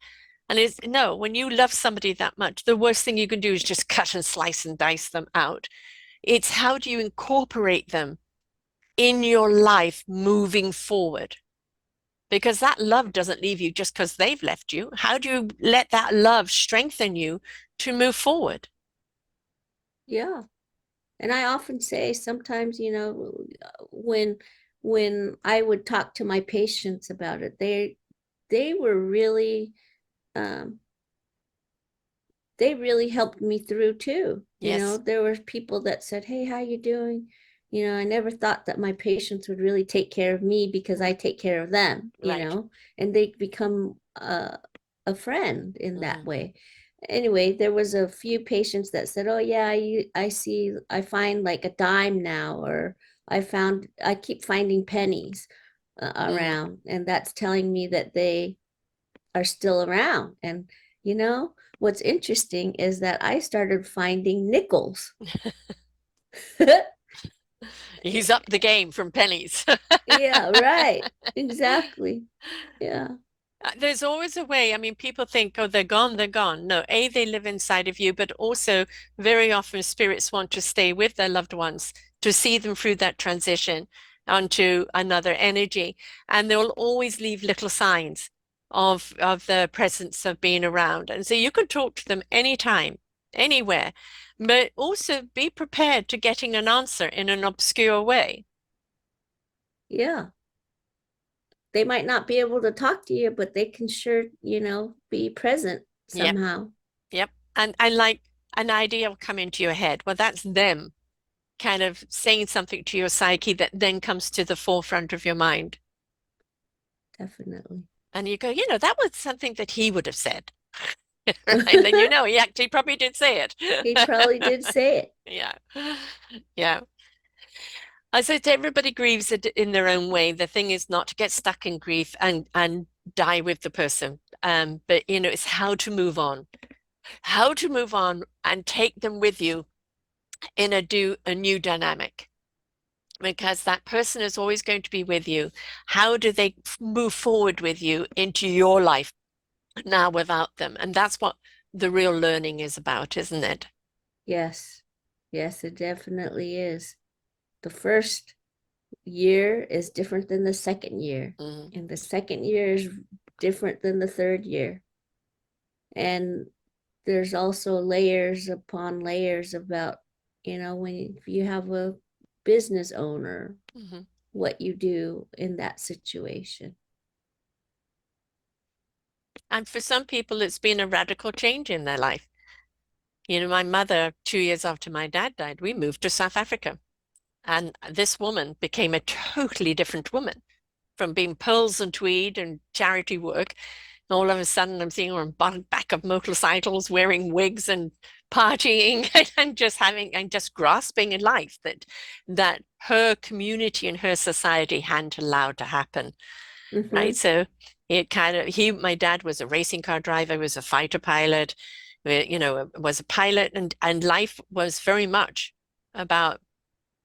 Speaker 1: And it's no, when you love somebody that much, the worst thing you can do is just cut and slice and dice them out. It's how do you incorporate them in your life moving forward? Because that love doesn't leave you just because they've left you. How do you let that love strengthen you to move forward?
Speaker 2: Yeah. And I often say sometimes, when I would talk to my patients about it, they were really um they really helped me through too.
Speaker 1: Yes,
Speaker 2: There were people that said, "Hey, how you doing?" I never thought that my patients would really take care of me because I take care of them,
Speaker 1: right.
Speaker 2: and they become a friend in that
Speaker 1: Hmm.
Speaker 2: way. Anyway, there was a few patients that said, "Oh yeah, I find like a dime now, or I keep finding pennies
Speaker 1: Mm.
Speaker 2: around, and that's telling me that they are still around." And what's interesting is that I started finding nickels.
Speaker 1: He's up the game from pennies.
Speaker 2: Yeah, right. Exactly. Yeah.
Speaker 1: There's always a way. I mean, people think, oh, they're gone, they're gone. No, A, they live inside of you, but also very often spirits want to stay with their loved ones to see them through that transition onto another energy. And they'll always leave little signs of the presence of being around. And so you can talk to them anytime, anywhere, but also be prepared to getting an answer in an obscure way.
Speaker 2: Yeah. They might not be able to talk to you, but they can sure, be present
Speaker 1: Yep,
Speaker 2: somehow.
Speaker 1: yep. And like an idea will come into your head. Well, that's them kind of saying something to your psyche that then comes to the forefront of your mind.
Speaker 2: Definitely.
Speaker 1: And you go, that was something that he would have said. Right? And then he actually probably did say it.
Speaker 2: He probably did say it.
Speaker 1: Yeah. Yeah. I said everybody grieves in their own way. The thing is not to get stuck in grief and die with the person. But it's how to move on and take them with you in a new dynamic. Because that person is always going to be with you. How do they move forward with you into your life now without them? And that's what the real learning is about, isn't it?
Speaker 2: Yes. Yes, it definitely is. The first year is different than the second year,
Speaker 1: Mm,
Speaker 2: and the second year is different than the third year. And there's also layers upon layers about, if you have a business owner,
Speaker 1: mhm.
Speaker 2: what you do in that situation.
Speaker 1: And for some people, it's been a radical change in their life. My mother, 2 years after my dad died, we moved to South Africa. And this woman became a totally different woman from being pearls and tweed and charity work. All of a sudden, I'm seeing her on back of motorcycles, wearing wigs and partying and just grasping in life that her community and her society hadn't allowed to happen. Right.
Speaker 2: Mm-hmm.
Speaker 1: So my dad was a racing car driver, was a fighter pilot, was a pilot, and life was very much about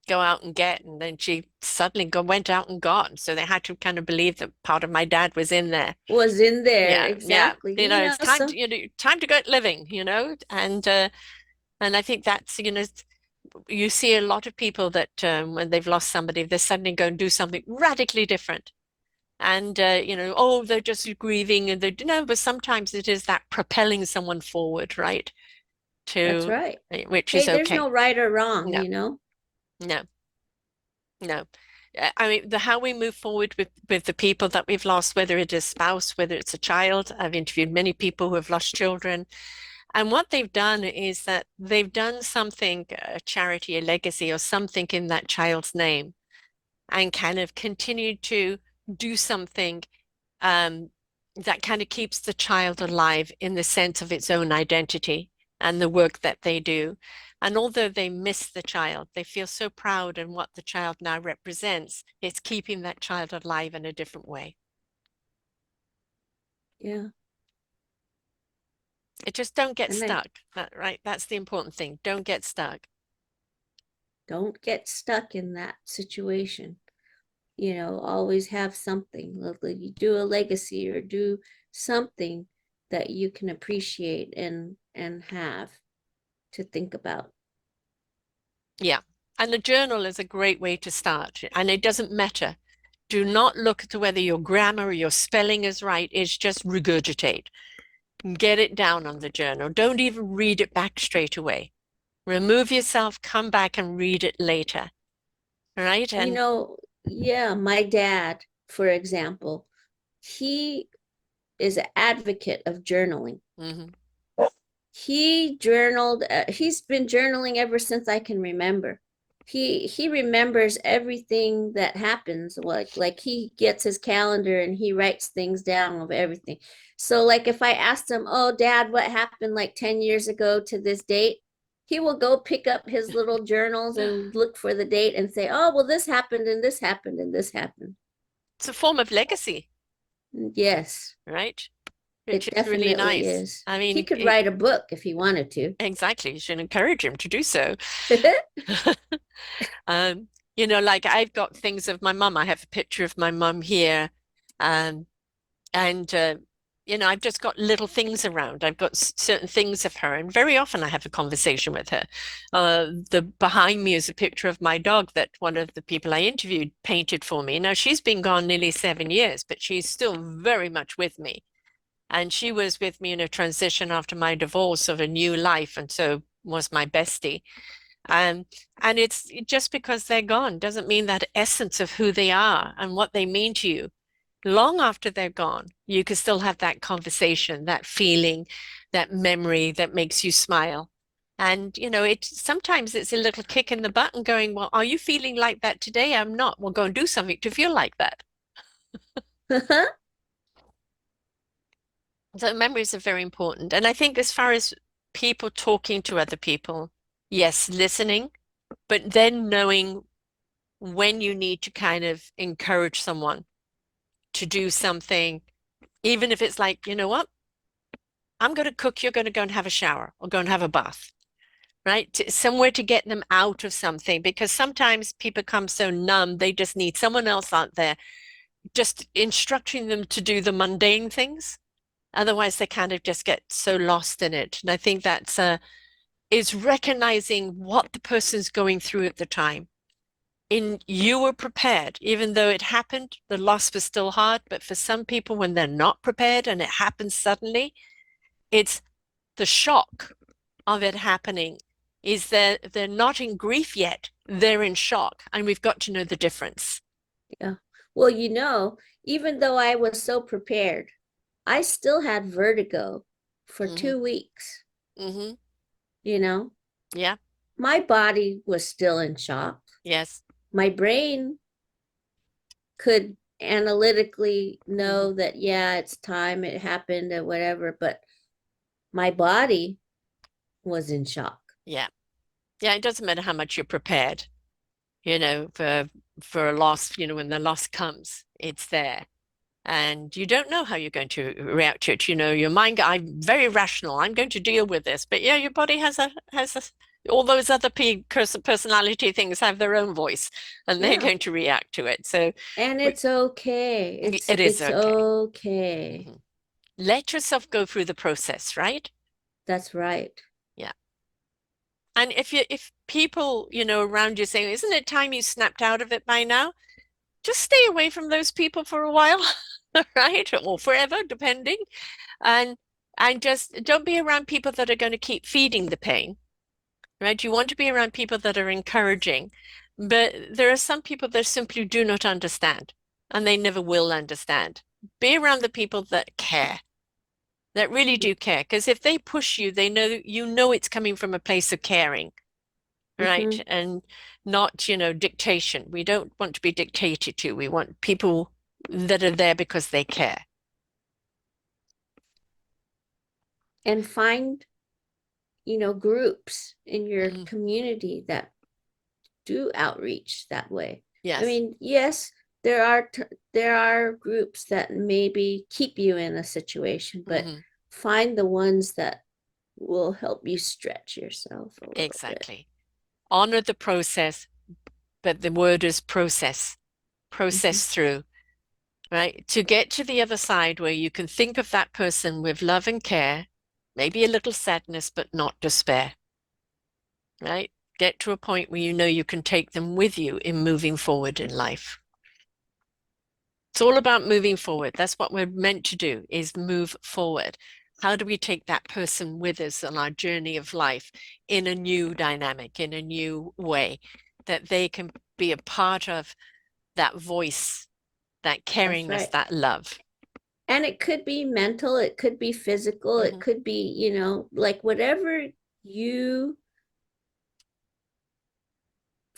Speaker 1: go out and get. And then she suddenly went out and got. So they had to kind of believe that part of my dad was in there.
Speaker 2: Was in there
Speaker 1: Yeah, yeah.
Speaker 2: exactly.
Speaker 1: It's time to, time to get living, and I think that's, you see a lot of people that when they've lost somebody, they suddenly go and do something radically different. And oh, they're just grieving and they no, but sometimes it is that propelling someone forward, right?
Speaker 2: That's
Speaker 1: To
Speaker 2: right.
Speaker 1: which is
Speaker 2: Hey, there's
Speaker 1: okay.
Speaker 2: no right or wrong,
Speaker 1: No, no. No. I mean, the how we move forward with the people that we've lost, whether it is spouse, whether it's a child. I've interviewed many people who have lost children. And what they've done is that they've done something, a charity, a legacy, or something in that child's name, and kind of continued to do something um, that kind of keeps the child alive in the sense of its own identity and the work that they do. And although they miss the child, they feel so proud in what the child now represents. It's keeping that child alive in a different way.
Speaker 2: Yeah.
Speaker 1: It just don't get
Speaker 2: And I
Speaker 1: stuck. Right? That's the important thing. Don't get stuck.
Speaker 2: don't get stuck in that situation. Always have something. Like you do a legacy or do something that you can appreciate and have to think about.
Speaker 1: Yeah. And the journal is a great way to start. And it doesn't matter. Do not look to whether your grammar or your spelling is right. It's just regurgitate. Get it down on the journal. Don't even read it back straight away. Remove yourself, come back and read it later. Right? And
Speaker 2: Yeah, my dad, for example, he is an advocate of journaling.
Speaker 1: mhm,
Speaker 2: He's been journaling ever since I can remember. he remembers everything that happens. Like he gets his calendar and he writes things down of everything. So like if I asked him, "Oh, Dad, what happened like 10 years ago to this date?" He will go pick up his little journals and look for the date and say, "Oh, well, this happened and this happened and this happened."
Speaker 1: It's a form of legacy,
Speaker 2: Yes,
Speaker 1: right? Which
Speaker 2: it
Speaker 1: is really
Speaker 2: definitely
Speaker 1: nice.
Speaker 2: is.
Speaker 1: I
Speaker 2: He
Speaker 1: mean,
Speaker 2: could write a book if he wanted to.
Speaker 1: exactly. You should encourage him to do so. Um, like I've got things of my mum. I have a picture of my mum here. Um, and I've just got little things around. I've got certain things of her, and very often I have a conversation with her. The behind me is a picture of my dog that one of the people I interviewed painted for me. Now she's been gone nearly 7 years, but she's still very much with me. And she was with me in a transition after my divorce of a new life, and so was my bestie. Um, and it's just because they're gone doesn't mean that essence of who they are and what they mean to you long after they're gone, you can still have that conversation, that feeling, that memory that makes you smile. And, it sometimes it's a little kick in the butt and going, well, are you feeling like that today? I'm not. Well, go and do something to feel like that. So memories are very important. And I think as far as people talking to other people, yes, listening, but then knowing when you need to kind of encourage someone to do something, even if it's like, you know what? I'm going to cook, you're going to go and have a shower or go and have a bath, right? Somewhere to get them out of something because sometimes people become so numb, they just need someone else out there just instructing them to do the mundane things. Otherwise, they kind of just get so lost in it. And I think that's is recognizing what the person's going through at the time. In you were prepared, even though it happened, the loss was still hard. But for some people, when they're not prepared and it happens suddenly, it's the shock of it happening is that they're not in grief yet. They're in shock. And we've got to know the difference.
Speaker 2: Yeah. Well, even though I was so prepared, I still had vertigo for
Speaker 1: Mm-hmm.
Speaker 2: 2 weeks.
Speaker 1: Mm-hmm.
Speaker 2: You know,
Speaker 1: Yeah.
Speaker 2: my body was still in shock.
Speaker 1: Yes.
Speaker 2: My brain could analytically
Speaker 1: Mm-hmm.
Speaker 2: know that, yeah, it's time, it happened, or whatever, but my body was in shock.
Speaker 1: Yeah. Yeah. It doesn't matter how much you're prepared, for a loss, when the loss comes, it's there. And you don't know how you're going to react to it. Your mind, I'm very rational. I'm going to deal with this. But yeah, your body all those other personality things have their own voice and they're
Speaker 2: Yeah.
Speaker 1: going to react to it. So
Speaker 2: And it's okay. It's
Speaker 1: it is
Speaker 2: it's
Speaker 1: okay.
Speaker 2: okay.
Speaker 1: Mhm. Let yourself go through the process, right?
Speaker 2: That's right.
Speaker 1: Yeah. And if people, around you saying, isn't it time you snapped out of it by now? Just stay away from those people for a while, right? Or forever, depending. And and just don't be around people that are going to keep feeding the pain, right? You want to be around people that are encouraging, but there are some people that simply do not understand, and they never will understand. Be around the people that care, that really do care, because if they push you, they know it's coming from a place of caring, right?
Speaker 2: Mm-hmm.
Speaker 1: And not, dictation. We don't want to be dictated to. We want people that are there because they care.
Speaker 2: And find, groups in your
Speaker 1: Mhm.
Speaker 2: community that do outreach that way. I
Speaker 1: Yes.
Speaker 2: mean, yes, there are groups that maybe keep you in a situation, but
Speaker 1: Hmm.
Speaker 2: find the ones that will help you stretch yourself a little bit.
Speaker 1: Exactly. Honor the process, but the word is process.
Speaker 2: Mm-hmm.
Speaker 1: Process through, right? To get to the other side where you can think of that person with love and care, maybe a little sadness, but not despair, right? Get to a point where you know you can take them with you in moving forward in life. It's all about moving forward. That's what we're meant to do is move forward. How do we take that person with us on our journey of life in a new dynamic, in a new way, that they can be a part of that voice, that
Speaker 2: That's
Speaker 1: caringness,
Speaker 2: right.
Speaker 1: that love.
Speaker 2: And it could be mental, it could be physical, it
Speaker 1: Hmm.
Speaker 2: could be, like whatever you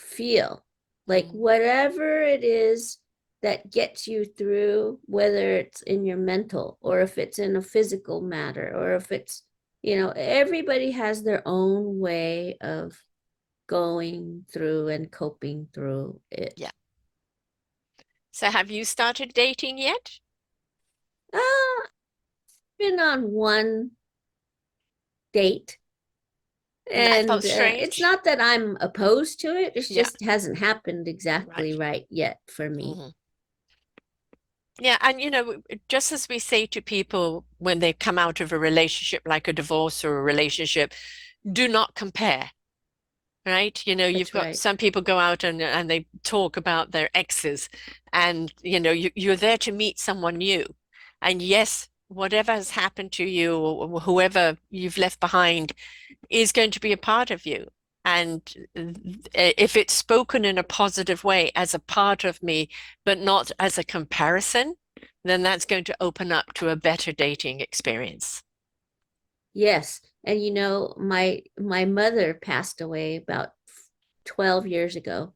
Speaker 2: feel. Like whatever it is that gets you through, whether it's in your mental or if it's in a physical matter or if it's, everybody has their own way of going through and coping through it.
Speaker 1: Yeah. So have you started dating yet?
Speaker 2: Been on one date,
Speaker 1: And that felt
Speaker 2: and it's
Speaker 1: strange?
Speaker 2: not that I'm opposed to it, it
Speaker 1: Yeah,
Speaker 2: just hasn't happened exactly
Speaker 1: right.
Speaker 2: right yet for me.
Speaker 1: Hmm. Yeah, and just as we say to people when they come out of a relationship like a divorce or a relationship, do not compare, right? You've
Speaker 2: That's
Speaker 1: got
Speaker 2: right.
Speaker 1: some people go out and they talk about their exes, and you're there to meet someone new. And yes, whatever has happened to you or whoever you've left behind is going to be a part of you. And if it's spoken in a positive way as a part of me, but not as a comparison, then that's going to open up to a better dating experience.
Speaker 2: Yes. And my mother passed away about 12 years ago,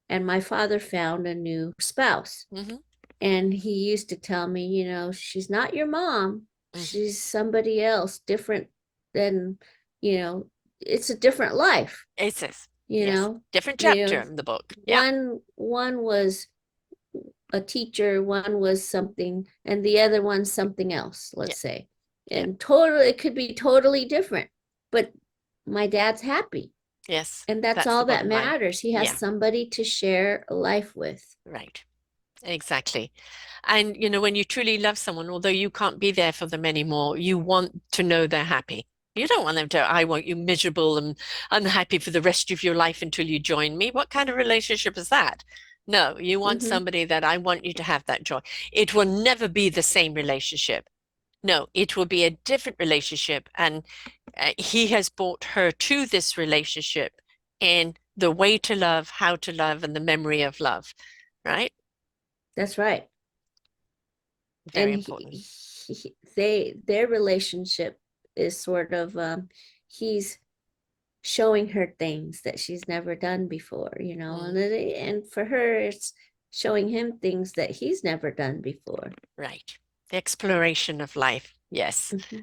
Speaker 2: and my father found a new spouse.
Speaker 1: Hmm.
Speaker 2: And he used to tell me, she's not your mom.
Speaker 1: Hmm.
Speaker 2: She's somebody else, different than, you know, it's a different life,
Speaker 1: It says,
Speaker 2: you
Speaker 1: yes,
Speaker 2: know.
Speaker 1: different
Speaker 2: You
Speaker 1: chapter
Speaker 2: know,
Speaker 1: in the book. Yeah.
Speaker 2: one was a teacher, one was something, and the other one something else,
Speaker 1: Yeah.
Speaker 2: let's say.
Speaker 1: Yeah.
Speaker 2: And totally it could be totally different. But my dad's happy.
Speaker 1: Yes.
Speaker 2: And that's
Speaker 1: That's the
Speaker 2: all that
Speaker 1: bottom line.
Speaker 2: matters. He has
Speaker 1: Yeah.
Speaker 2: somebody to share life with.
Speaker 1: Right. Exactly. And when you truly love someone, although you can't be there for them anymore, you want to know they're happy. You don't want them to, I want you miserable and unhappy for the rest of your life until you join me. What kind of relationship is that? No, you want
Speaker 2: Mm-hmm.
Speaker 1: somebody that I want you to have that joy. It will never be the same relationship. No, it will be a different relationship. And he has brought her to this relationship in the way to love, how to love, and the memory of love, right?
Speaker 2: That's right.
Speaker 1: Very
Speaker 2: And
Speaker 1: important.
Speaker 2: their relationship is sort of he's showing her things that she's never done before,
Speaker 1: Mm,
Speaker 2: and for her it's showing him things that he's never done before.
Speaker 1: right. The exploration of life. Yes.
Speaker 2: Mm-hmm.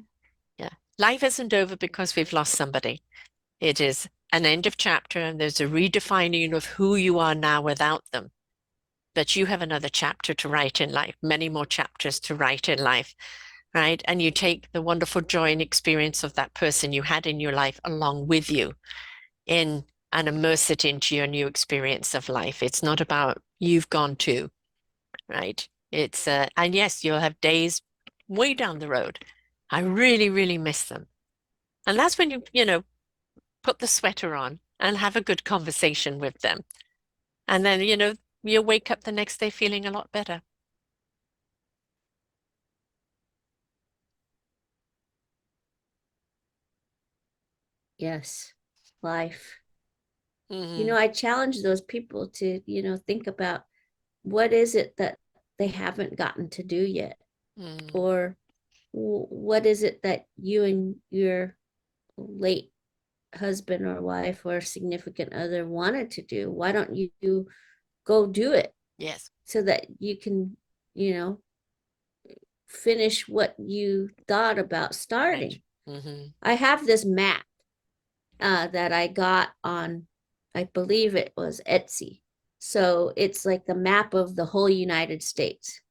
Speaker 1: Yeah. Life isn't over because we've lost somebody. It is an end of chapter, and there's a redefining of who you are now without them. But you have another chapter to write in life, many more chapters to write in life, right? And you take the wonderful joy and experience of that person you had in your life along with you in and immerse it into your new experience of life. It's not about you've gone to, right? And yes, you'll have days way down the road. I really, really miss them. And that's when put the sweater on and have a good conversation with them. And then, you'll wake up the next day feeling a lot better.
Speaker 2: Yes, life.
Speaker 1: Hmm.
Speaker 2: I challenge those people to think about what is it that they haven't gotten to do yet,
Speaker 1: Mm.
Speaker 2: or what is it that you and your late husband or wife or significant other wanted to do. Why don't you go do it
Speaker 1: Yes,
Speaker 2: so that you can, you know, finish what you thought about
Speaker 1: right.
Speaker 2: starting?
Speaker 1: Hmm.
Speaker 2: I have this map that I got on, I believe it was Etsy. So it's like the map of the whole United States.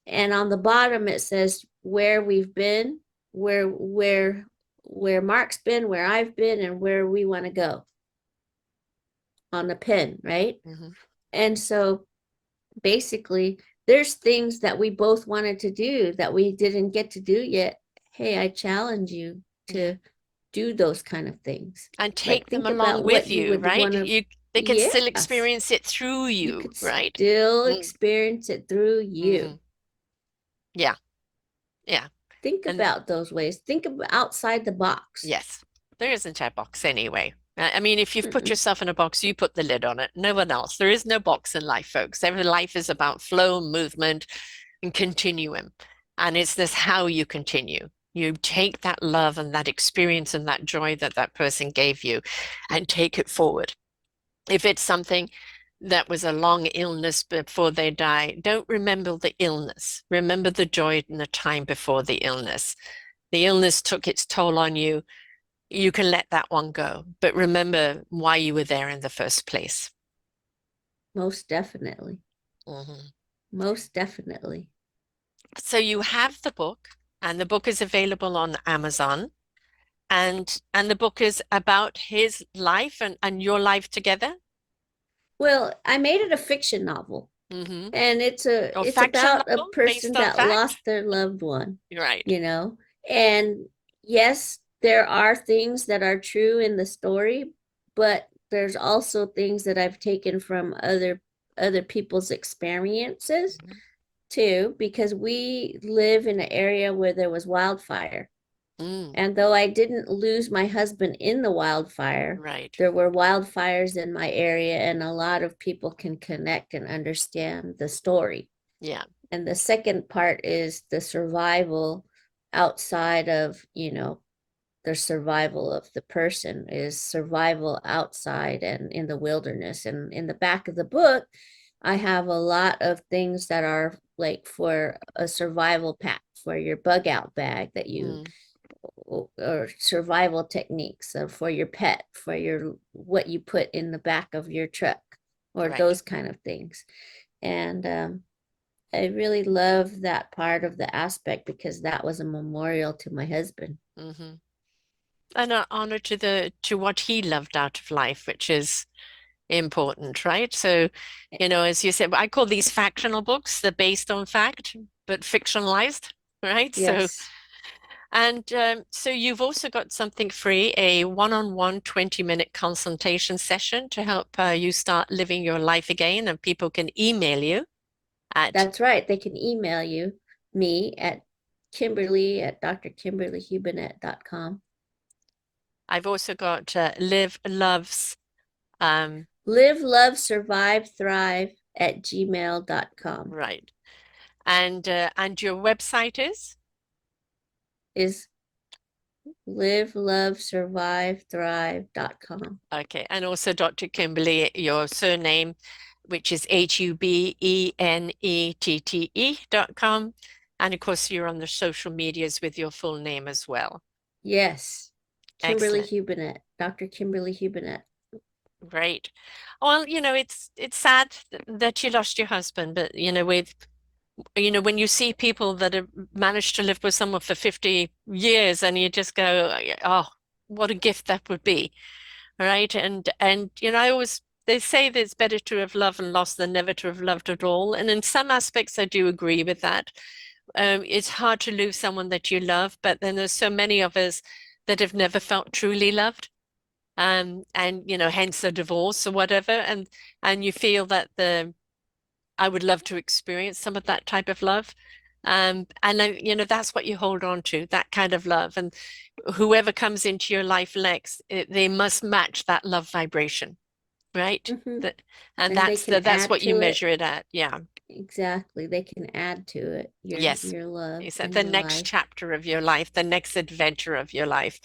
Speaker 2: And on the bottom it says where we've been, where Mark's been, where I've been, and where we want to go on the pen, right?
Speaker 1: Hmm.
Speaker 2: And so basically, there's things that we both wanted to do that we didn't get to do yet. Hey, I challenge you
Speaker 1: Yeah.
Speaker 2: to do those kind of things.
Speaker 1: And
Speaker 2: Like
Speaker 1: take them
Speaker 2: think
Speaker 1: along
Speaker 2: about
Speaker 1: with
Speaker 2: what you
Speaker 1: you,
Speaker 2: would
Speaker 1: right?
Speaker 2: want to,
Speaker 1: They can still
Speaker 2: yes,
Speaker 1: experience it through
Speaker 2: you
Speaker 1: you,
Speaker 2: could
Speaker 1: right?
Speaker 2: still
Speaker 1: Mm.
Speaker 2: experience it through
Speaker 1: Hmm.
Speaker 2: you.
Speaker 1: Yeah, yeah.
Speaker 2: Think
Speaker 1: And
Speaker 2: about those ways. Think about outside the box.
Speaker 1: yes, there isn't a box anyway. I mean, if you've put
Speaker 2: Mm-mm.
Speaker 1: yourself in a box, you put the lid on it. No one else. There is no box in life, folks. Every life is about flow, movement, and continuum. And it's this how you continue. You take that love and that experience and that joy that that person gave you and take it forward. If it's something that was a long illness before they die, don't remember the illness. Remember the joy and the time before the illness. The illness took its toll on you. You can let that one go, but remember why you were there in the first place.
Speaker 2: Most definitely.
Speaker 1: Mhm.
Speaker 2: Most definitely.
Speaker 1: So you have the book, and the book is available on Amazon, and the book is about his life and your life together.
Speaker 2: Well, I made it a fiction novel,
Speaker 1: Hmm.
Speaker 2: and
Speaker 1: Or
Speaker 2: it's
Speaker 1: factual
Speaker 2: about a
Speaker 1: novel
Speaker 2: person
Speaker 1: based on
Speaker 2: that
Speaker 1: fact.
Speaker 2: lost their loved one,
Speaker 1: Right.
Speaker 2: you know. And yes, there are things that are true in the story, but there's also things that I've taken from other people's experiences
Speaker 1: Mhm.
Speaker 2: too, because we live in an area where there was wildfire.
Speaker 1: Mm,
Speaker 2: And though I didn't lose my husband in the wildfire,
Speaker 1: right.
Speaker 2: there were wildfires in my area, and a lot of people can connect and understand the story.
Speaker 1: Yeah.
Speaker 2: And the second part is the survival outside of, the survival of the person is survival outside and in the wilderness. And in the back of the book, I have a lot of things that are like for a survival pack for your bug out bag that you
Speaker 1: Mm,
Speaker 2: or survival techniques for your pet, for your what you put in the back of your truck, or
Speaker 1: right.
Speaker 2: those kind of things. And I really love that part of the aspect because that was a memorial to my husband.
Speaker 1: Hmm. And an honor to the to what he loved out of life, which is important, right? So, as you said, I call these factional books. They're based on fact, but fictionalized, right? So,
Speaker 2: Yes,
Speaker 1: and so you've also got something free, a one-on-one 20-minute consultation session to help you start living your life again, and people can email you at.
Speaker 2: that's right. They can email me at Kimberly at drkimberlyhubenette.com.
Speaker 1: I've also got Live Loves, um,
Speaker 2: Live, love, survive, thrive at gmail.com
Speaker 1: right, and your website is.
Speaker 2: is live, love, survive, thrive.com.
Speaker 1: Okay, and also Dr. Kimberly, your surname, which is HUBENETTE.com. And of course, you're on the social medias with your full name as well.
Speaker 2: Yes. Kimberly
Speaker 1: Excellent.
Speaker 2: Hubenette, Dr. Kimberly Hubenette.
Speaker 1: Great. Well, it's sad that you lost your husband, but when you see people that have managed to live with someone for 50 years and you just go, oh, what a gift that would be. Right. And I always they say that it's better to have loved and lost than never to have loved at all. And in some aspects, I do agree with that. It's hard to lose someone that you love, but then there's so many of us that have never felt truly loved. And hence a divorce or whatever. And you feel that I would love to experience some of that type of love. And that's what you hold on to, that kind of love. And whoever comes into your life next, they must match that love vibration, right?
Speaker 2: Mm-hmm.
Speaker 1: That, and
Speaker 2: And they
Speaker 1: that's
Speaker 2: can
Speaker 1: that's
Speaker 2: add
Speaker 1: what you
Speaker 2: to it.
Speaker 1: measure it at. Yeah.
Speaker 2: Exactly. They can add to it
Speaker 1: Yes.
Speaker 2: your love
Speaker 1: It's
Speaker 2: in
Speaker 1: the
Speaker 2: your
Speaker 1: next
Speaker 2: life.
Speaker 1: chapter of your life, the next adventure of your life.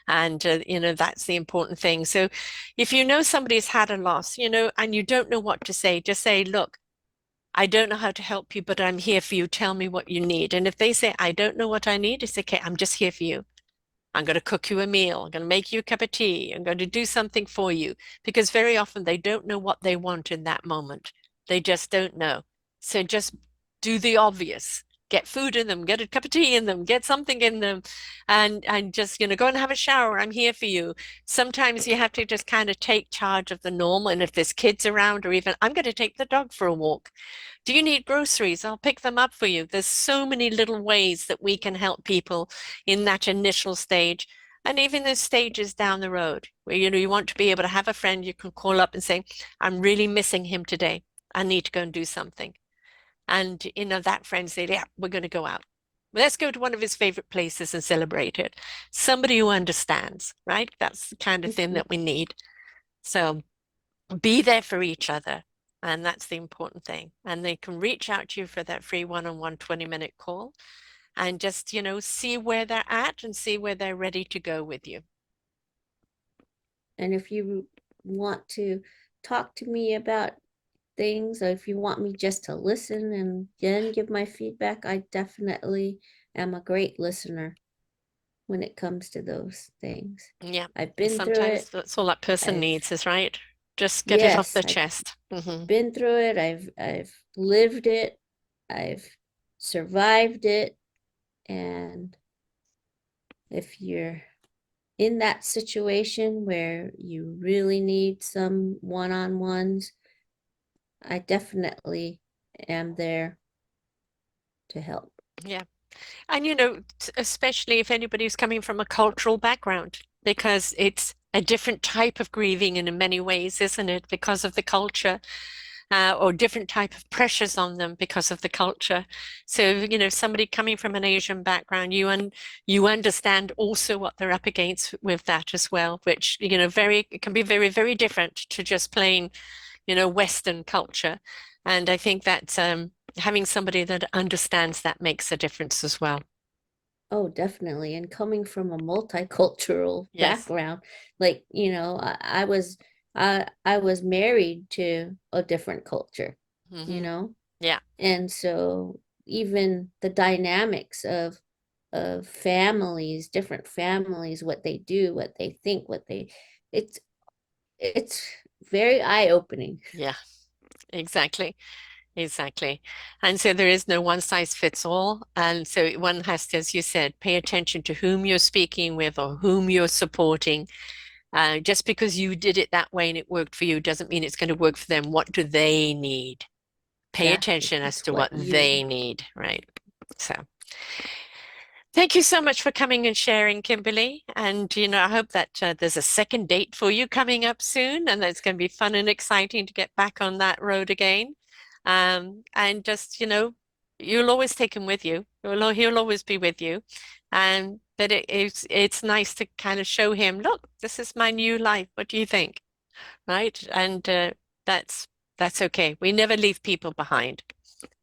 Speaker 1: And, that's the important thing. So if you know somebody's had a loss, and you don't know what to say, just say, look, I don't know how to help you, but I'm here for you. Tell me what you need. And if they say, I don't know what I need, it's okay. I'm just here for you. I'm going to cook you a meal. I'm going to make you a cup of tea. I'm going to do something for you because very often they don't know what they want in that moment. They just don't know. So just do the obvious. Get food in them, get a cup of tea in them, get something in them, and just, go and have a shower. I'm here for you. Sometimes you have to just kind of take charge of the normal. And if there's kids around, or even I'm going to take the dog for a walk. Do you need groceries? I'll pick them up for you. There's so many little ways that we can help people in that initial stage. And even the stages down the road where, you want to be able to have a friend you can call up and say, I'm really missing him today. I need to go and do something. And, that friend said, yeah, we're going to go out. Let's go to one of his favorite places and celebrate it. Somebody who understands, right? That's the kind of thing
Speaker 2: Mm-hmm.
Speaker 1: that we need. So be there for each other. And that's the important thing. And they can reach out to you for that free one-on-one 20-minute call and just, see where they're at and see where they're ready to go with you.
Speaker 2: And if you want to talk to me about things, or if you want me just to listen and then give my feedback, I definitely am a great listener when it comes to those things.
Speaker 1: Yeah.
Speaker 2: I've been through
Speaker 1: Sometimes
Speaker 2: it.
Speaker 1: that's all that person
Speaker 2: I've
Speaker 1: needs is, right? Just get it off
Speaker 2: yes,
Speaker 1: their
Speaker 2: I've
Speaker 1: chest.
Speaker 2: been through it. I've lived it. I've survived it. And if you're in that situation where you really need some one-on-ones, I definitely am there to help.
Speaker 1: Yeah. And especially if anybody's coming from a cultural background, because it's a different type of grieving in many ways, isn't it? Because of the culture, or different type of pressures on them because of the culture. So, somebody coming from an Asian background, you understand also what they're up against with that as well, which, it can be very, very different to just plain, Western culture. And I think that having somebody that understands that makes a difference as well.
Speaker 2: Oh, definitely. And coming from a multicultural
Speaker 1: Yes.
Speaker 2: background, like, I was married to a different culture, you
Speaker 1: Hmm.
Speaker 2: know?
Speaker 1: Yeah.
Speaker 2: And so even the dynamics of families, different families, what they do, what they think, it's it's very eye-opening.
Speaker 1: Yeah, exactly. Exactly. And so there is no one size fits all. And so one has to, as you said, pay attention to whom you're speaking with or whom you're supporting. Just because you did it that way and it worked for you doesn't mean it's going to work for them. What do they need? Pay
Speaker 2: Exactly.
Speaker 1: attention as
Speaker 2: It's
Speaker 1: to what
Speaker 2: what you
Speaker 1: they need, right? So thank you so much for coming and sharing, Kimberly. And, I hope that there's a second date for you coming up soon, and that it's going to be fun and exciting to get back on that road again. And just, you'll always take him with you. He'll always be with you. And but it's nice to kind of show him, look, this is my new life. What do you think? Right? And that's that's okay. We never leave people behind.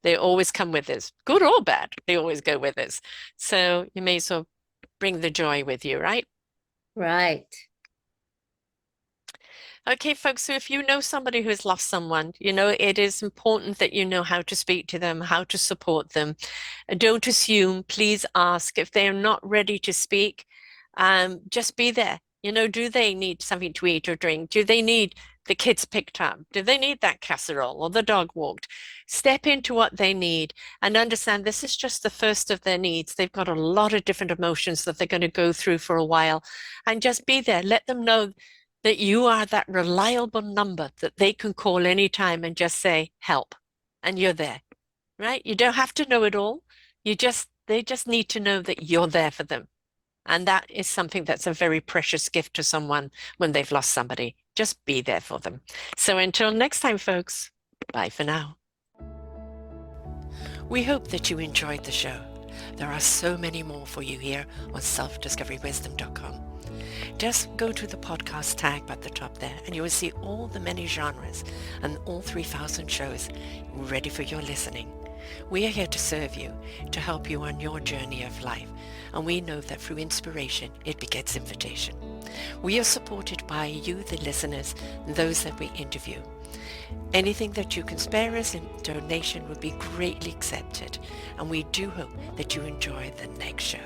Speaker 1: They always come with us, good or bad. They always go with us. So you may as well bring the joy with you, right?
Speaker 2: right.
Speaker 1: Okay, folks, so if you know somebody who has lost someone, it is important that you know how to speak to them, how to support them. Don't assume, please ask. If they're not ready to speak, just be there. Do they need something to eat or drink? Do they need the kids picked up? Do they need that casserole or the dog walked? Step into what they need and understand this is just the first of their needs. They've got a lot of different emotions that they're going to go through for a while. And just be there. Let them know that you are that reliable number that they can call anytime and just say, help. And you're there, right? You don't have to know it all. They just need to know that you're there for them. And that is something that's a very precious gift to someone when they've lost somebody. Just be there for them. So until next time, folks, bye for now. We hope that you enjoyed the show. There are so many more for you here on selfdiscoverywisdom.com. Just go to the podcast tag at the top there and you will see all the many genres and all 3,000 shows ready for your listening. We are here to serve you, to help you on your journey of life, and we know that through inspiration it begets invitation. We are supported by you, the listeners, and those that we interview. Anything that you can spare us in donation would be greatly accepted, and we do hope that you enjoy the next show.